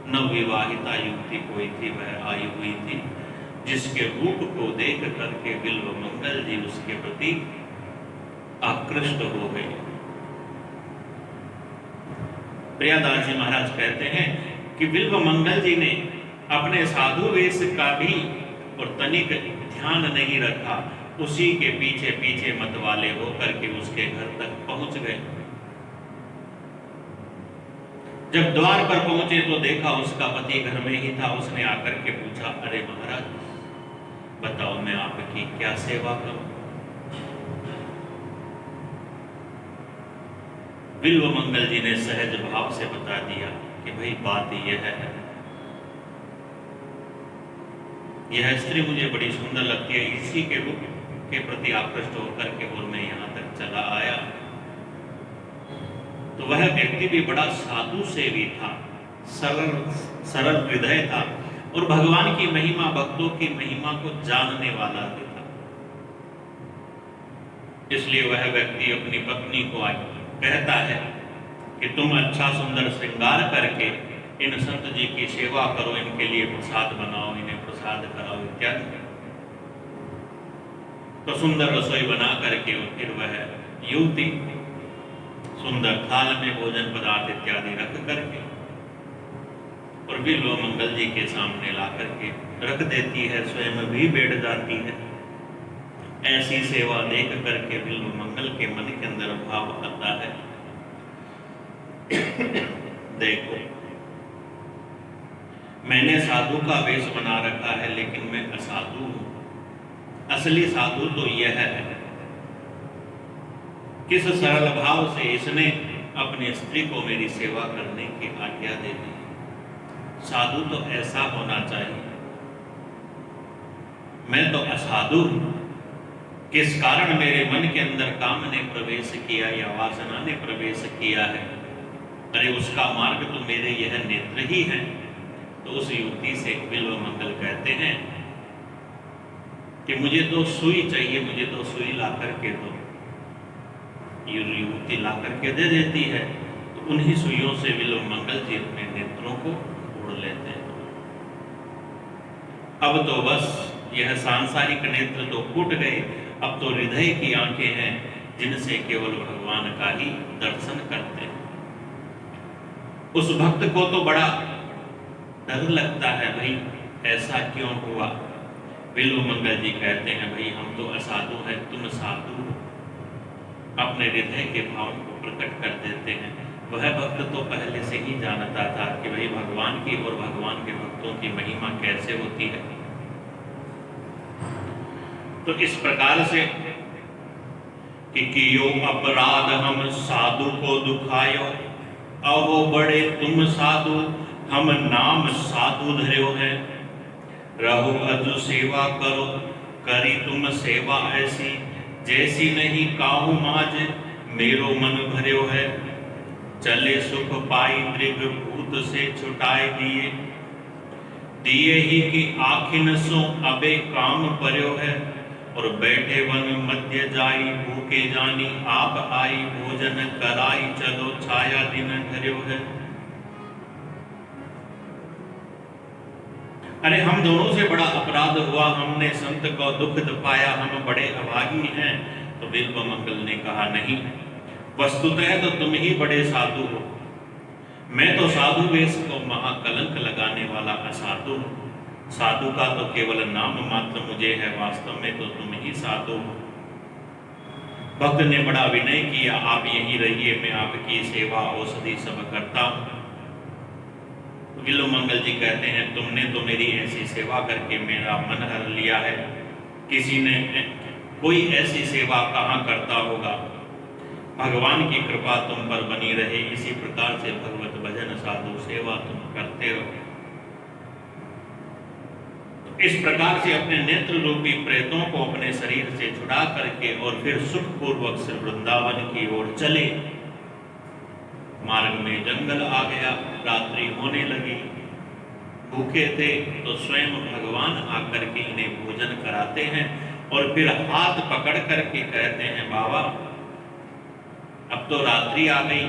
नवविवाहिता युवती कोई थी, वह आई हुई थी, जिसके रूप को देख करके बिल्व मंगल जी उसके प्रति आकृष्ट हो गए। प्रियादास जी महाराज कहते हैं कि बिल्व मंगल जी ने अपने साधु वेश का भी और तनिक ध्यान नहीं रखा, उसी के पीछे पीछे मत वाले होकर के उसके घर तक पहुंच गए। जब द्वार पर पहुंचे तो देखा उसका पति घर में ही था। उसने आकर के पूछा, अरे महाराज बताओ मैं आपकी क्या सेवा करूं? बिल्व मंगल जी ने सहज भाव से बता दिया कि भाई बात यह है, यह स्त्री मुझे बड़ी सुंदर लगती है, इसी के रूप के प्रति आकृष्ट होकर के और मैं यहाँ तक चला आया। तो वह व्यक्ति भी बड़ा साधु सेवी था, सरल हृदय था और भगवान की महिमा, भक्तों की महिमा को जानने वाला भी था। इसलिए वह व्यक्ति अपनी पत्नी को कहता है कि तुम अच्छा सुंदर श्रृंगार करके इन संत जी की सेवा करो, इनके लिए प्रसाद बनाओ, इन्हें प्रसाद कराओ इत्यादि। तो सुंदर रसोई बना करके फिर वह युवती सुंदर थाल में भोजन पदार्थ इत्यादि रख करके और बिल्व मंगल जी के सामने ला करके रख देती है, स्वयं भी बैठ जाती है। ऐसी सेवा देख करके बिल्व मंगल के मन के अंदर भाव आता है, देखो मैंने साधु का वेश बना रखा है, लेकिन मैं असाधु हूं। असली साधु तो यह है, किस सरल भाव से इसने अपनी स्त्री को मेरी सेवा करने की आज्ञा दे दी। साधु तो ऐसा होना चाहिए, मैं तो असाधु हूं। किस कारण मेरे मन के अंदर काम ने प्रवेश किया या वासना ने प्रवेश किया है? अरे उसका मार्ग तो मेरे यह नेत्र ही है। तो उस युवती से बिल्व मंगल कहते हैं कि मुझे तो सुई चाहिए, मुझे तो सुई ला करके दो। युवती ला करके दे देती है। तो उन्हीं सुइयों से बिल्व मंगल जी अपने नेत्रों को फोड़ लेते हैं। अब तो बस यह सांसारिक नेत्र तो फूट गए, अब तो हृदय की आंखें हैं जिनसे केवल भगवान का ही दर्शन करते हैं। उस भक्त को तो बड़ा डर लगता है, भाई ऐसा क्यों हुआ? बिल्व मंगल जी कहते हैं, भाई हम तो असाधु हैं, तुम साधु हो। अपने हृदय के भाव को प्रकट कर देते हैं। वह भक्त तो पहले से ही जानता था कि भाई भगवान की और भगवान के भक्तों की महिमा कैसे होती है। तो इस प्रकार से कि कियो अपराध हम साधु को दुखायो, अहो बड़े तुम साधु, हम नाम साधु धर्यो है। रहो अजु सेवा करो, करी तुम सेवा ऐसी, जैसी नहीं काहू माज, मेरो मन भर्यो है। चले सुख पाई दृग भूत से छुटाए दिए, दिए ही कि आखिन सो अबे काम पर्यो है। और बैठे वन मध्य जाई, भूखे जानी आप आई, भोजन कराई, चलो छाया दिन धर्यो है। अरे हम दोनों से बड़ा अपराध हुआ, हमने संत को दुख पाया, हम बड़े अभागी हैं। तो बिल्व मंगल ने कहा, नहीं, वस्तुतः तो तुम ही बड़े साधु हो। मैं तो साधु वेश को महाकलंक लगाने वाला असाधु हूं। साधु का तो केवल नाम मात्र मुझे है, वास्तव में तो तुम ही साधु हो। भक्त ने बड़ा विनय किया, आप यहीं रहिए, मैं आपकी सेवा औषधि सब करता हूं। बिल्व मंगल जी कहते हैं, तुमने तो मेरी ऐसी सेवा करके मेरा मन हर लिया है। किसी ने कोई ऐसी सेवा कहाँ करता होगा। भगवान की कृपा तुम पर बनी रहे। इसी प्रकार से भगवत भजन साधु सेवा तुम करते रहो। इस प्रकार से अपने नेत्र रूपी प्रेतों को अपने शरीर से छुड़ा करके और फिर सुखपूर्वक से वृंदावन की ओर चले। मार्ग में जंगल आ गया, रात्रि होने लगी। भूखे थे तो स्वयं भगवान आकर के इन्हें भोजन कराते हैं और फिर हाथ पकड़ करके कहते हैं, बाबा अब तो रात्रि आ गई,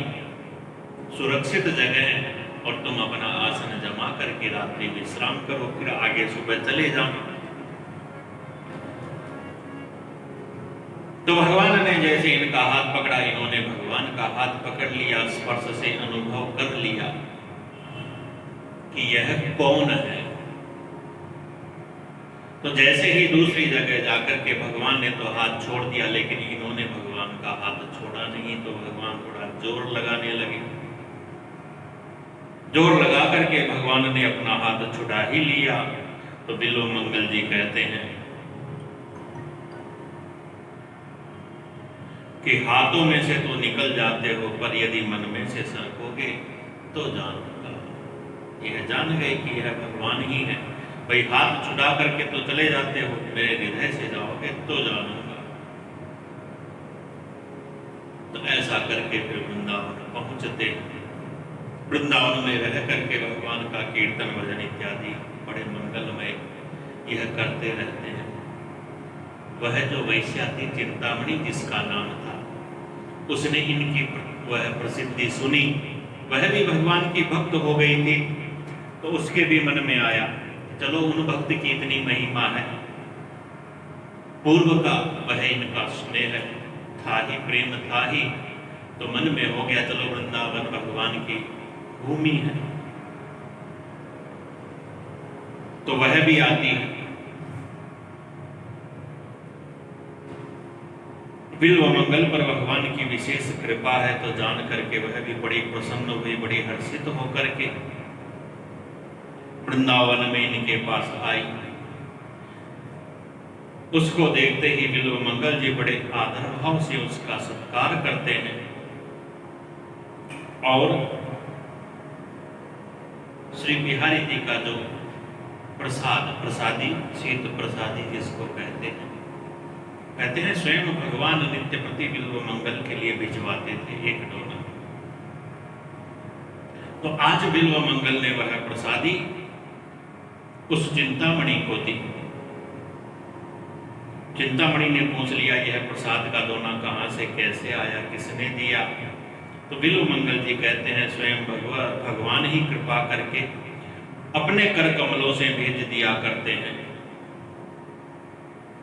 सुरक्षित जगह है और तुम अपना आसन जमा करके रात्रि विश्राम करो, फिर आगे सुबह चले जाओ। तो भगवान ने जैसे इनका हाथ पकड़ा, इन्होंने भगवान का हाथ पकड़ लिया, स्पर्श से अनुभव कर लिया कि यह कौन है। तो जैसे ही दूसरी जगह जाकर के भगवान ने तो हाथ छोड़ दिया, लेकिन इन्होंने भगवान का हाथ छोड़ा नहीं। तो भगवान थोड़ा जोर लगाने लगे। जोर लगा करके भगवान ने अपना हाथ छुड़ा ही लिया। तो बिल्व मंगल जी कहते हैं कि हाथों में से तो निकल जाते हो, पर यदि मन में से सरकोगे तो जानूंगा। यह जान गए कि यह भगवान ही है। भाई हाथ छुड़ा करके तो चले जाते हो, मेरे हृदय से जाओगे तो जानूंगा। तो ऐसा करके फिर वृंदावन पहुंचते हैं। वृंदावन में रह करके भगवान का कीर्तन भजन इत्यादि बड़े मंगलमय यह करते रहते हैं। वह जो वैश्या थी चिंतामणि जिसका नाम था, उसने इनकी वह प्रसिद्धि सुनी। वह भी भगवान की भक्त हो गई थी। तो उसके भी मन में आया, चलो उन भक्त की इतनी महिमा है, पूर्व का वह इनका स्नेह था ही, प्रेम था ही, तो मन में हो गया चलो वृंदावन भगवान की भूमि है, तो वह भी आती है। बिल्व मंगल पर भगवान की विशेष कृपा है, तो जान करके वह भी बड़ी प्रसन्न हुई, बड़ी हर्षित होकर के वृंदावन में इनके पास आई। उसको देखते ही बिल्व मंगल जी बड़े आदर भाव से उसका सत्कार करते हैं और श्री बिहारी जी का जो प्रसादी शीत प्रसादी जिसको कहते हैं स्वयं भगवान नित्य प्रति बिल्व मंगल के लिए भिजवाते थे एक डोना। तो आज बिल्व मंगल ने वह प्रसादी उस चिंतामणि को दी। चिंतामणि ने पूछ लिया यह प्रसाद का दोना कहां से कैसे आया, किसने दिया? तो बिल्व मंगल जी कहते हैं स्वयं भगवान ही कृपा करके अपने कर कमलों से भेज दिया करते हैं।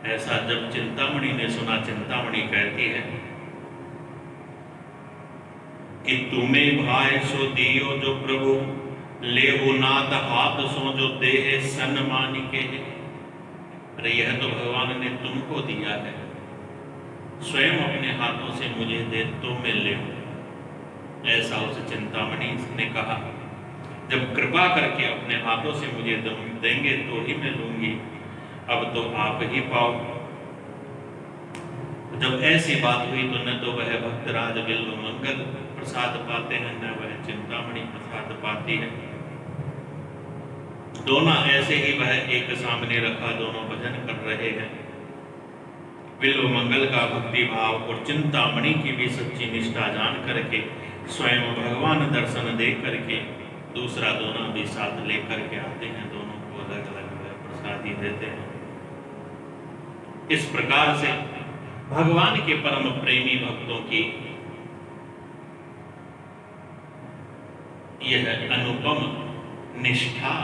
ऐसा जब चिंतामणि ने सुना, चिंतामणि कहती है कि तुम्हें भाई सो दियो जो प्रभु, ले हो नाथ हाथ सो जो देह सन्मानी के। अरे यह तो भगवान ने तुमको दिया है, स्वयं अपने हाथों से मुझे दे तो मैं ले। ऐसा उस चिंतामणि ने कहा, जब कृपा करके अपने हाथों से मुझे देंगे तो ही मैं लूंगी, अब तो आप ही पाओ। जब ऐसी बात हुई तो न तो वह भक्तराज बिल्व मंगल प्रसाद पाते हैं, न वह चिंतामणि प्रसाद पाती है। दोनों ऐसे ही वह एक सामने रखा, दोनों भजन कर रहे हैं। बिल्व मंगल का भक्ति भाव और चिंतामणि की भी सच्ची निष्ठा जान करके स्वयं भगवान दर्शन दे करके दूसरा दोना भी साथ लेकर के आते हैं, दोनों को अलग अलग प्रसादी देते हैं। इस प्रकार से भगवान के परम प्रेमी भक्तों की यह अनुपम निष्ठा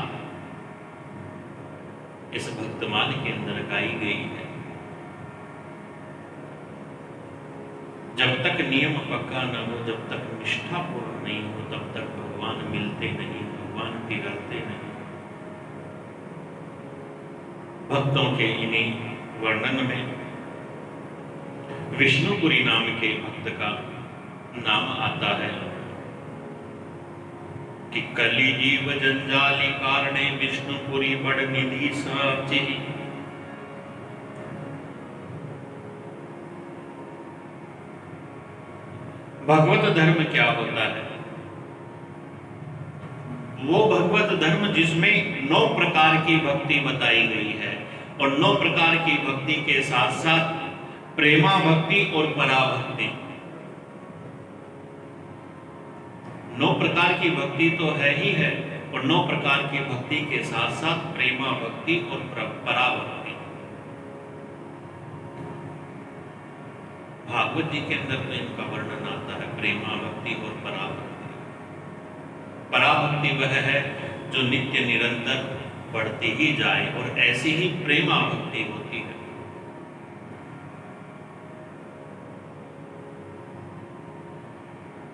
इस भक्तमाल के अंदर गाई गई है। जब तक नियम पक्का न हो, जब तक निष्ठा पूर्ण नहीं हो, तब तक भगवान मिलते नहीं, भगवान पिघलते नहीं। भक्तों के इन्हीं वर्णन में विष्णुपुरी नाम के भक्त का नाम आता है कि कली जीव जंजाली कारणे विष्णुपुरी बड़ निधि साची। भगवत धर्म क्या होता है? वो भगवत धर्म जिसमें 9 प्रकार की भक्ति बताई गई है, और 9 प्रकार की भक्ति के साथ साथ प्रेमा भक्ति और पराभक्ति। 9 प्रकार की भक्ति तो है ही है, और 9 प्रकार की भक्ति के साथ साथ प्रेमा भक्ति और पराभक्ति। भागवत जी के अंदर तो इनका वर्णन आता है, प्रेमा भक्ति और पराभक्ति। पराभक्ति वह है जो नित्य निरंतर बढ़ती ही जाए, और ऐसी ही प्रेमा भक्ति होती है।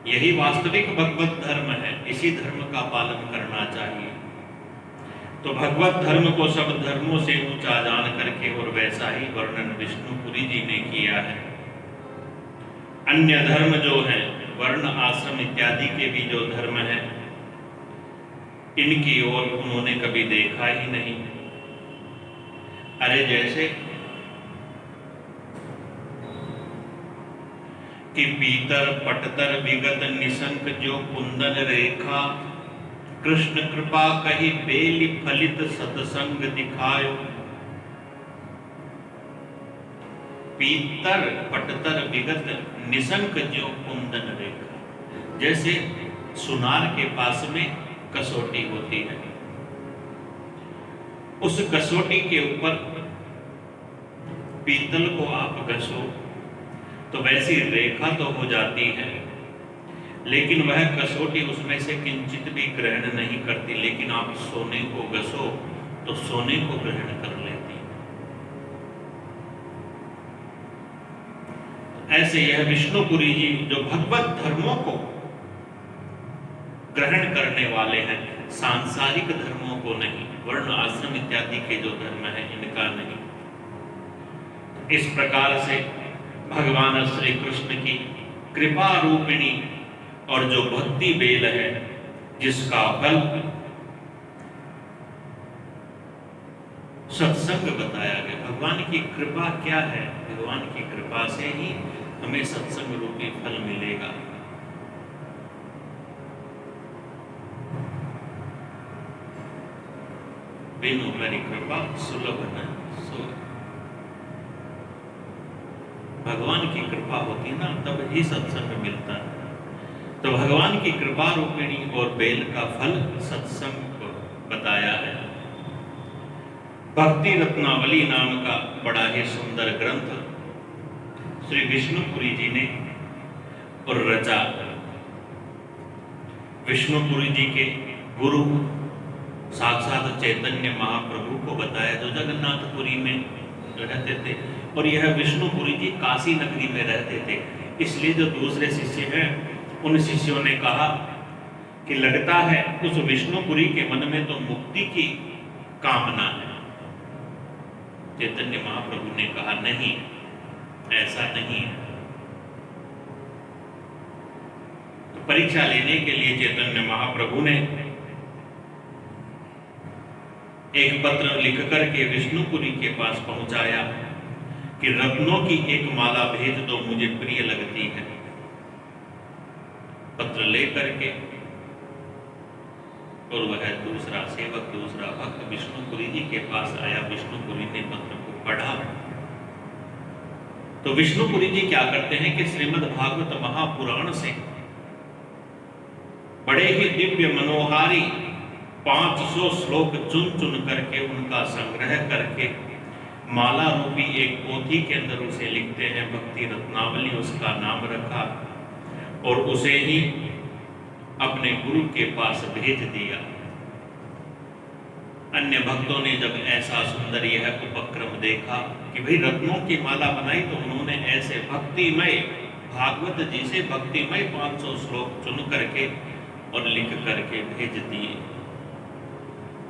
यही वास्तविक भगवत धर्म है, इसी धर्म का पालन करना चाहिए। तो भगवत धर्म को सब धर्मों से ऊंचा जान करके और वैसा ही वर्णन विष्णुपुरी जी ने किया है। अन्य धर्म जो है, वर्ण आश्रम इत्यादि के भी जो धर्म है, इनकी ओर उन्होंने कभी देखा ही नहीं। अरे जैसे कि पीतर पटतर विगत निशंक जो कुंदन रेखा, कृष्ण कृपा कही बेली फलित सत्संग दिखायो। पीतर पटतर विगत निशंक जो कुंदन रेखा, जैसे सुनार के पास में कसौटी होती है, उस कसौटी के ऊपर पीतल को आप घसो तो वैसी रेखा तो हो जाती है, लेकिन वह कसौटी उसमें से किंचित भी ग्रहण नहीं करती। लेकिन आप सोने को घसो तो सोने को ग्रहण कर लेती है। ऐसे यह विष्णुपुरी जी जो भगवत धर्मों को ग्रहण करने वाले हैं, सांसारिक धर्मों को नहीं, वर्ण आश्रम इत्यादि के जो धर्म है इनका नहीं। इस प्रकार से भगवान श्री कृष्ण की कृपा रूपिणी और जो भक्ति बेल है, जिसका फल सत्संग बताया गया। भगवान की कृपा क्या है? भगवान की कृपा से ही हमें सत्संग रूपी फल मिलेगा। बिनु हरि कृपा सुलभ न सोई। भगवान की कृपा होती है ना, तब ही सत्संग मिलता है। तो भगवान की कृपा रूपिणी और बेल का फल सत्संग को बताया है। भक्ति रत्नावली नाम का बड़ा ही सुंदर ग्रंथ श्री विष्णुपुरी जी ने और रचा। विष्णुपुरी जी के गुरु साक्षात चैतन्य महाप्रभु को बताया, जो जगन्नाथपुरी में रहते थे, और यह विष्णुपुरी जी काशी नगरी में रहते थे। इसलिए जो दूसरे शिष्य हैं, उन शिष्यों ने कहा कि लगता है उस विष्णुपुरी के मन में तो मुक्ति की कामना है। चैतन्य महाप्रभु ने कहा नहीं, ऐसा नहीं है। तो परीक्षा लेने के लिए चैतन्य महाप्रभु ने एक पत्र लिख करके विष्णुपुरी के पास पहुंचाया कि रत्नों की एक माला भेज दो, मुझे प्रिय लगती है। पत्र लेकर के और वह दूसरा सेवक, दूसरा भक्त विष्णुपुरी जी के पास आया। विष्णुपुरी ने पत्र को पढ़ा तो विष्णुपुरी जी क्या करते हैं कि श्रीमद् भागवत महापुराण से बड़े ही दिव्य मनोहारी 500 श्लोक चुन चुन करके उनका संग्रह करके माला रूपी एक पोथी के अंदर उसे लिखते हैं। भक्ति रत्नावली उसका नाम रखा और उसे ही अपने गुरु के पास भेज दिया। अन्य भक्तों ने जब ऐसा सुंदर यह उपक्रम देखा कि भाई रत्नों की माला बनाई, तो उन्होंने ऐसे भक्तिमय भागवत जी से भक्तिमय 500 श्लोक चुन करके और लिख करके भेज दिए।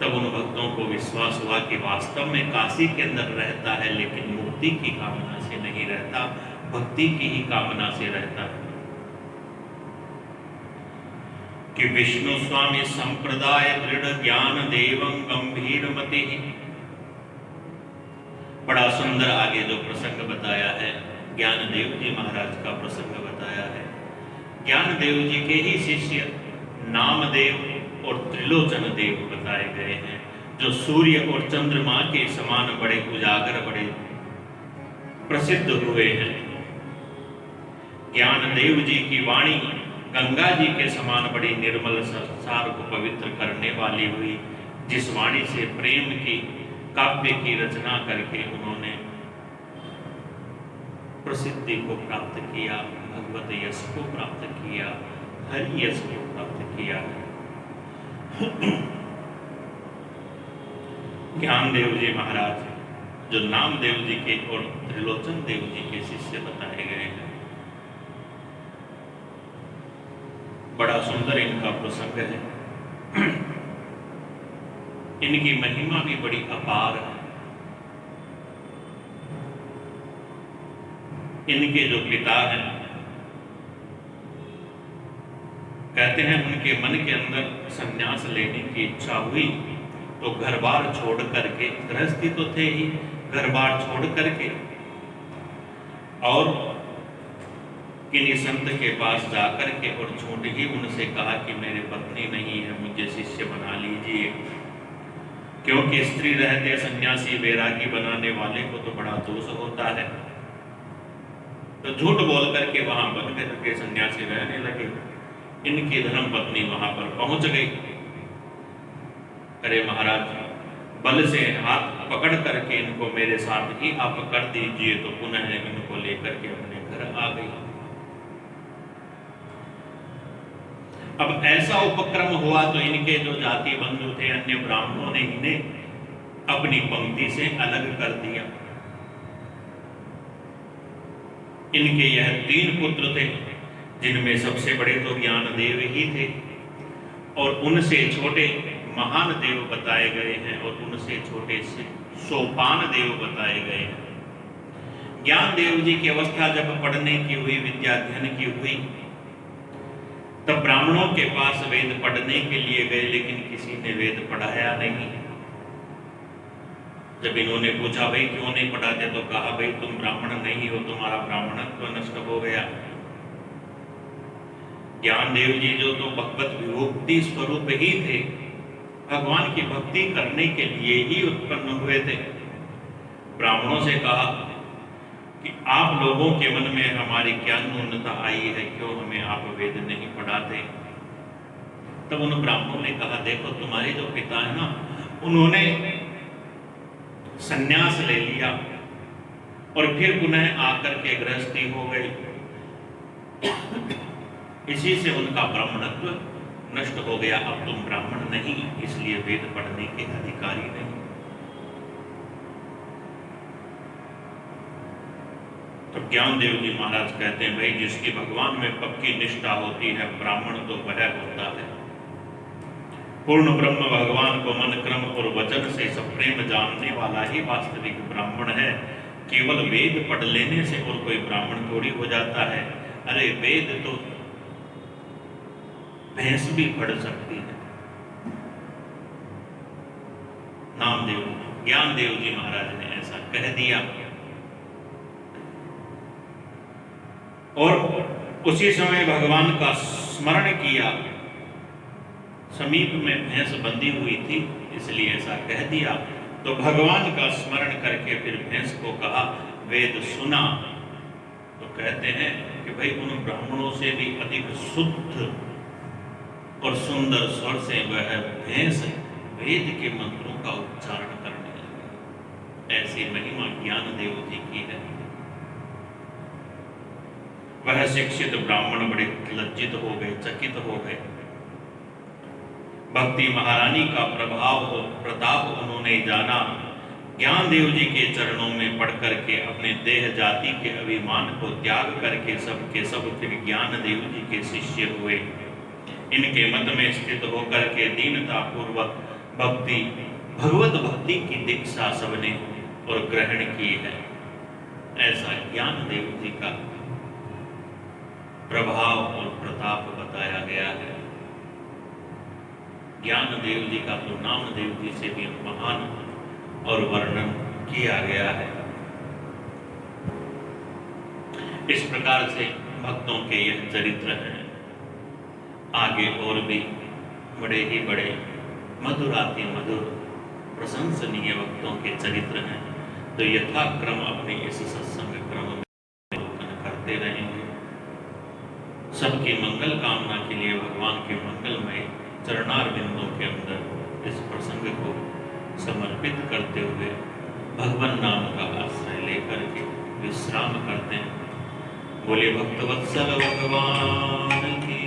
तब उन भक्तों को विश्वास हुआ कि वास्तव में काशी के अंदर रहता है, लेकिन मुक्ति की कामना से नहीं रहता, भक्ति की ही कामना से रहता है। कि विष्णु स्वामी संप्रदाय दृढ़ ज्ञान देवं गंभीर मति। बड़ा सुंदर आगे जो प्रसंग बताया है, ज्ञानदेव जी महाराज का प्रसंग बताया है। ज्ञानदेव जी के ही शिष्य नामदेव और त्रिलोचन देव बताए गए हैं, जो सूर्य और चंद्रमा के समान बड़े उजागर, बड़े प्रसिद्ध हुए हैं। ज्ञानदेव जी की वाणी गंगा जी के समान बड़ी निर्मल, संसार को पवित्र करने वाली हुई, जिस वाणी से प्रेम की काव्य की रचना करके उन्होंने प्रसिद्धि को प्राप्त किया, भगवत यश को प्राप्त किया, हरि यश को प्राप्त किया। ज्ञानदेव जी महाराज जो नामदेव जी के और त्रिलोचन देव जी के शिष्य बताए गए हैं। बड़ा सुंदर इनका प्रसंग है। इनकी महिमा भी बड़ी अपार है। इनके जो पिता हैं, कहते हैं उनके मन के अंदर संन्यास लेने की इच्छा हुई, तो घर बार छोड़ करके, गृहस्थी तो थे ही, घर बार छोड़ करके और किन्हीं संत के पास जाकर के और छूट ही उनसे कहा कि मेरी पत्नी नहीं है, मुझे शिष्य बना लीजिए। क्योंकि स्त्री रहते सन्यासी वैरागी बनाने वाले को तो बड़ा दोष होता है। तो झूठ बोल करके वहां बन करके सन्यासी रहने लगे। इनकी धर्म पत्नी वहां पर पहुंच गई। अरे महाराज, बल से हाथ पकड़ करके इनको मेरे साथ ही आप कर दीजिए। तो पुनः इनको लेकर के अपने घर आ गई। अब ऐसा उपक्रम हुआ तो इनके जो जाति बंधु थे, अन्य ब्राह्मणों ने इन्हें अपनी पंक्ति से अलग कर दिया। इनके यह 3 पुत्र थे, जिनमें सबसे बड़े तो ज्ञानदेव ही थे और उनसे छोटे महान देव बताए गए हैं और उनसे छोटे से सोपान देव बताए गए हैं। ज्ञानदेव जी की अवस्था जब पढ़ने की हुई, विद्या अध्ययन की हुई, तब ब्राह्मणों के पास वेद पढ़ने के लिए गए, लेकिन किसी ने वेद पढ़ाया नहीं। जब इन्होंने पूछा भाई क्यों नहीं पढ़ाते, तो कहा भाई तुम ब्राह्मण नहीं हो, तुम्हारा ब्राह्मणत्व नष्ट हो गया। ज्ञानदेव जी जो तो भगवत विभूति स्वरूप ही थे, भगवान की भक्ति करने के लिए ही उत्पन्न हुए थे। ब्राह्मणों से कहा कि आप लोगों के मन में हमारी क्या न्यूनता आई है, क्यों हमें आप वेद नहीं पढ़ाते। तब उन ब्राह्मणों ने कहा देखो तुम्हारे जो पिता है ना, उन्होंने संन्यास ले लिया और फिर पुनः आकर के गृहस्थी हो गई, इसी से उनका ब्राह्मणत्व नष्ट हो गया। अब तुम ब्राह्मण नहीं, इसलिए वेद पढ़ने के अधिकारी नहीं। तो ज्ञानदेव जी महाराज कहते हैं भाई जिसकी भगवान में पक्की निष्ठा होती है, ब्राह्मण तो वह होता है। पूर्ण ब्रह्म भगवान को मन क्रम और वचन से सप्रेम जानने वाला ही वास्तविक ब्राह्मण है। केवल वेद पढ़ लेने से और कोई ब्राह्मण थोड़ी हो जाता है। अरे वेद तो भैंस भी पढ़ सकती है। नामदेव ज्ञानदेव जी महाराज ने ऐसा कह दिया और उसी समय भगवान का स्मरण किया। समीप में भैंस बंधी हुई थी, इसलिए ऐसा कह दिया। तो भगवान का स्मरण करके फिर भैंस को कहा वेद सुना। तो कहते हैं कि भाई उन ब्राह्मणों से भी अधिक शुद्ध और सुंदर स्वर से वह भैंस वेद के मंत्रों का उच्चारण करने लगी। ऐसी महिमा ज्ञानदेव जी की है। वह शिक्षित ब्राह्मण बड़े लज्जित हो गए, चकित हो गए। भक्ति महारानी का प्रभाव और प्रताप उन्होंने जाना। ज्ञानदेव जी के चरणों में पढ़ करके अपने देह जाति के अभिमान को त्याग करके सबके सब फिर ज्ञानदेव जी के शिष्य हुए। इनके मत में स्थित होकर के दीनता पूर्वक भक्ति, भगवत भक्ति की दीक्षा सबने और ग्रहण की है। ऐसा ज्ञानदेव जी का प्रभाव और प्रताप बताया गया है। ज्ञानदेव जी का तो नामदेव जी से भी महान और वर्णन किया गया है। इस प्रकार से भक्तों के यह चरित्र हैं। आगे और भी बड़े ही बड़े मधुराति मधुर प्रशंसनीय भक्तों के चरित्र हैं। तो यथाक्रम अपने इस सत्संग क्रम में अवलोकन करते रहेंगे। सबकी मंगल कामना के लिए भगवान के मंगलमय चरणारविंदों के अंदर इस प्रसंग को समर्पित करते हुए भगवान नाम का आश्रय लेकर के विश्राम करते हैं। बोले भक्तवत्सल भगवान की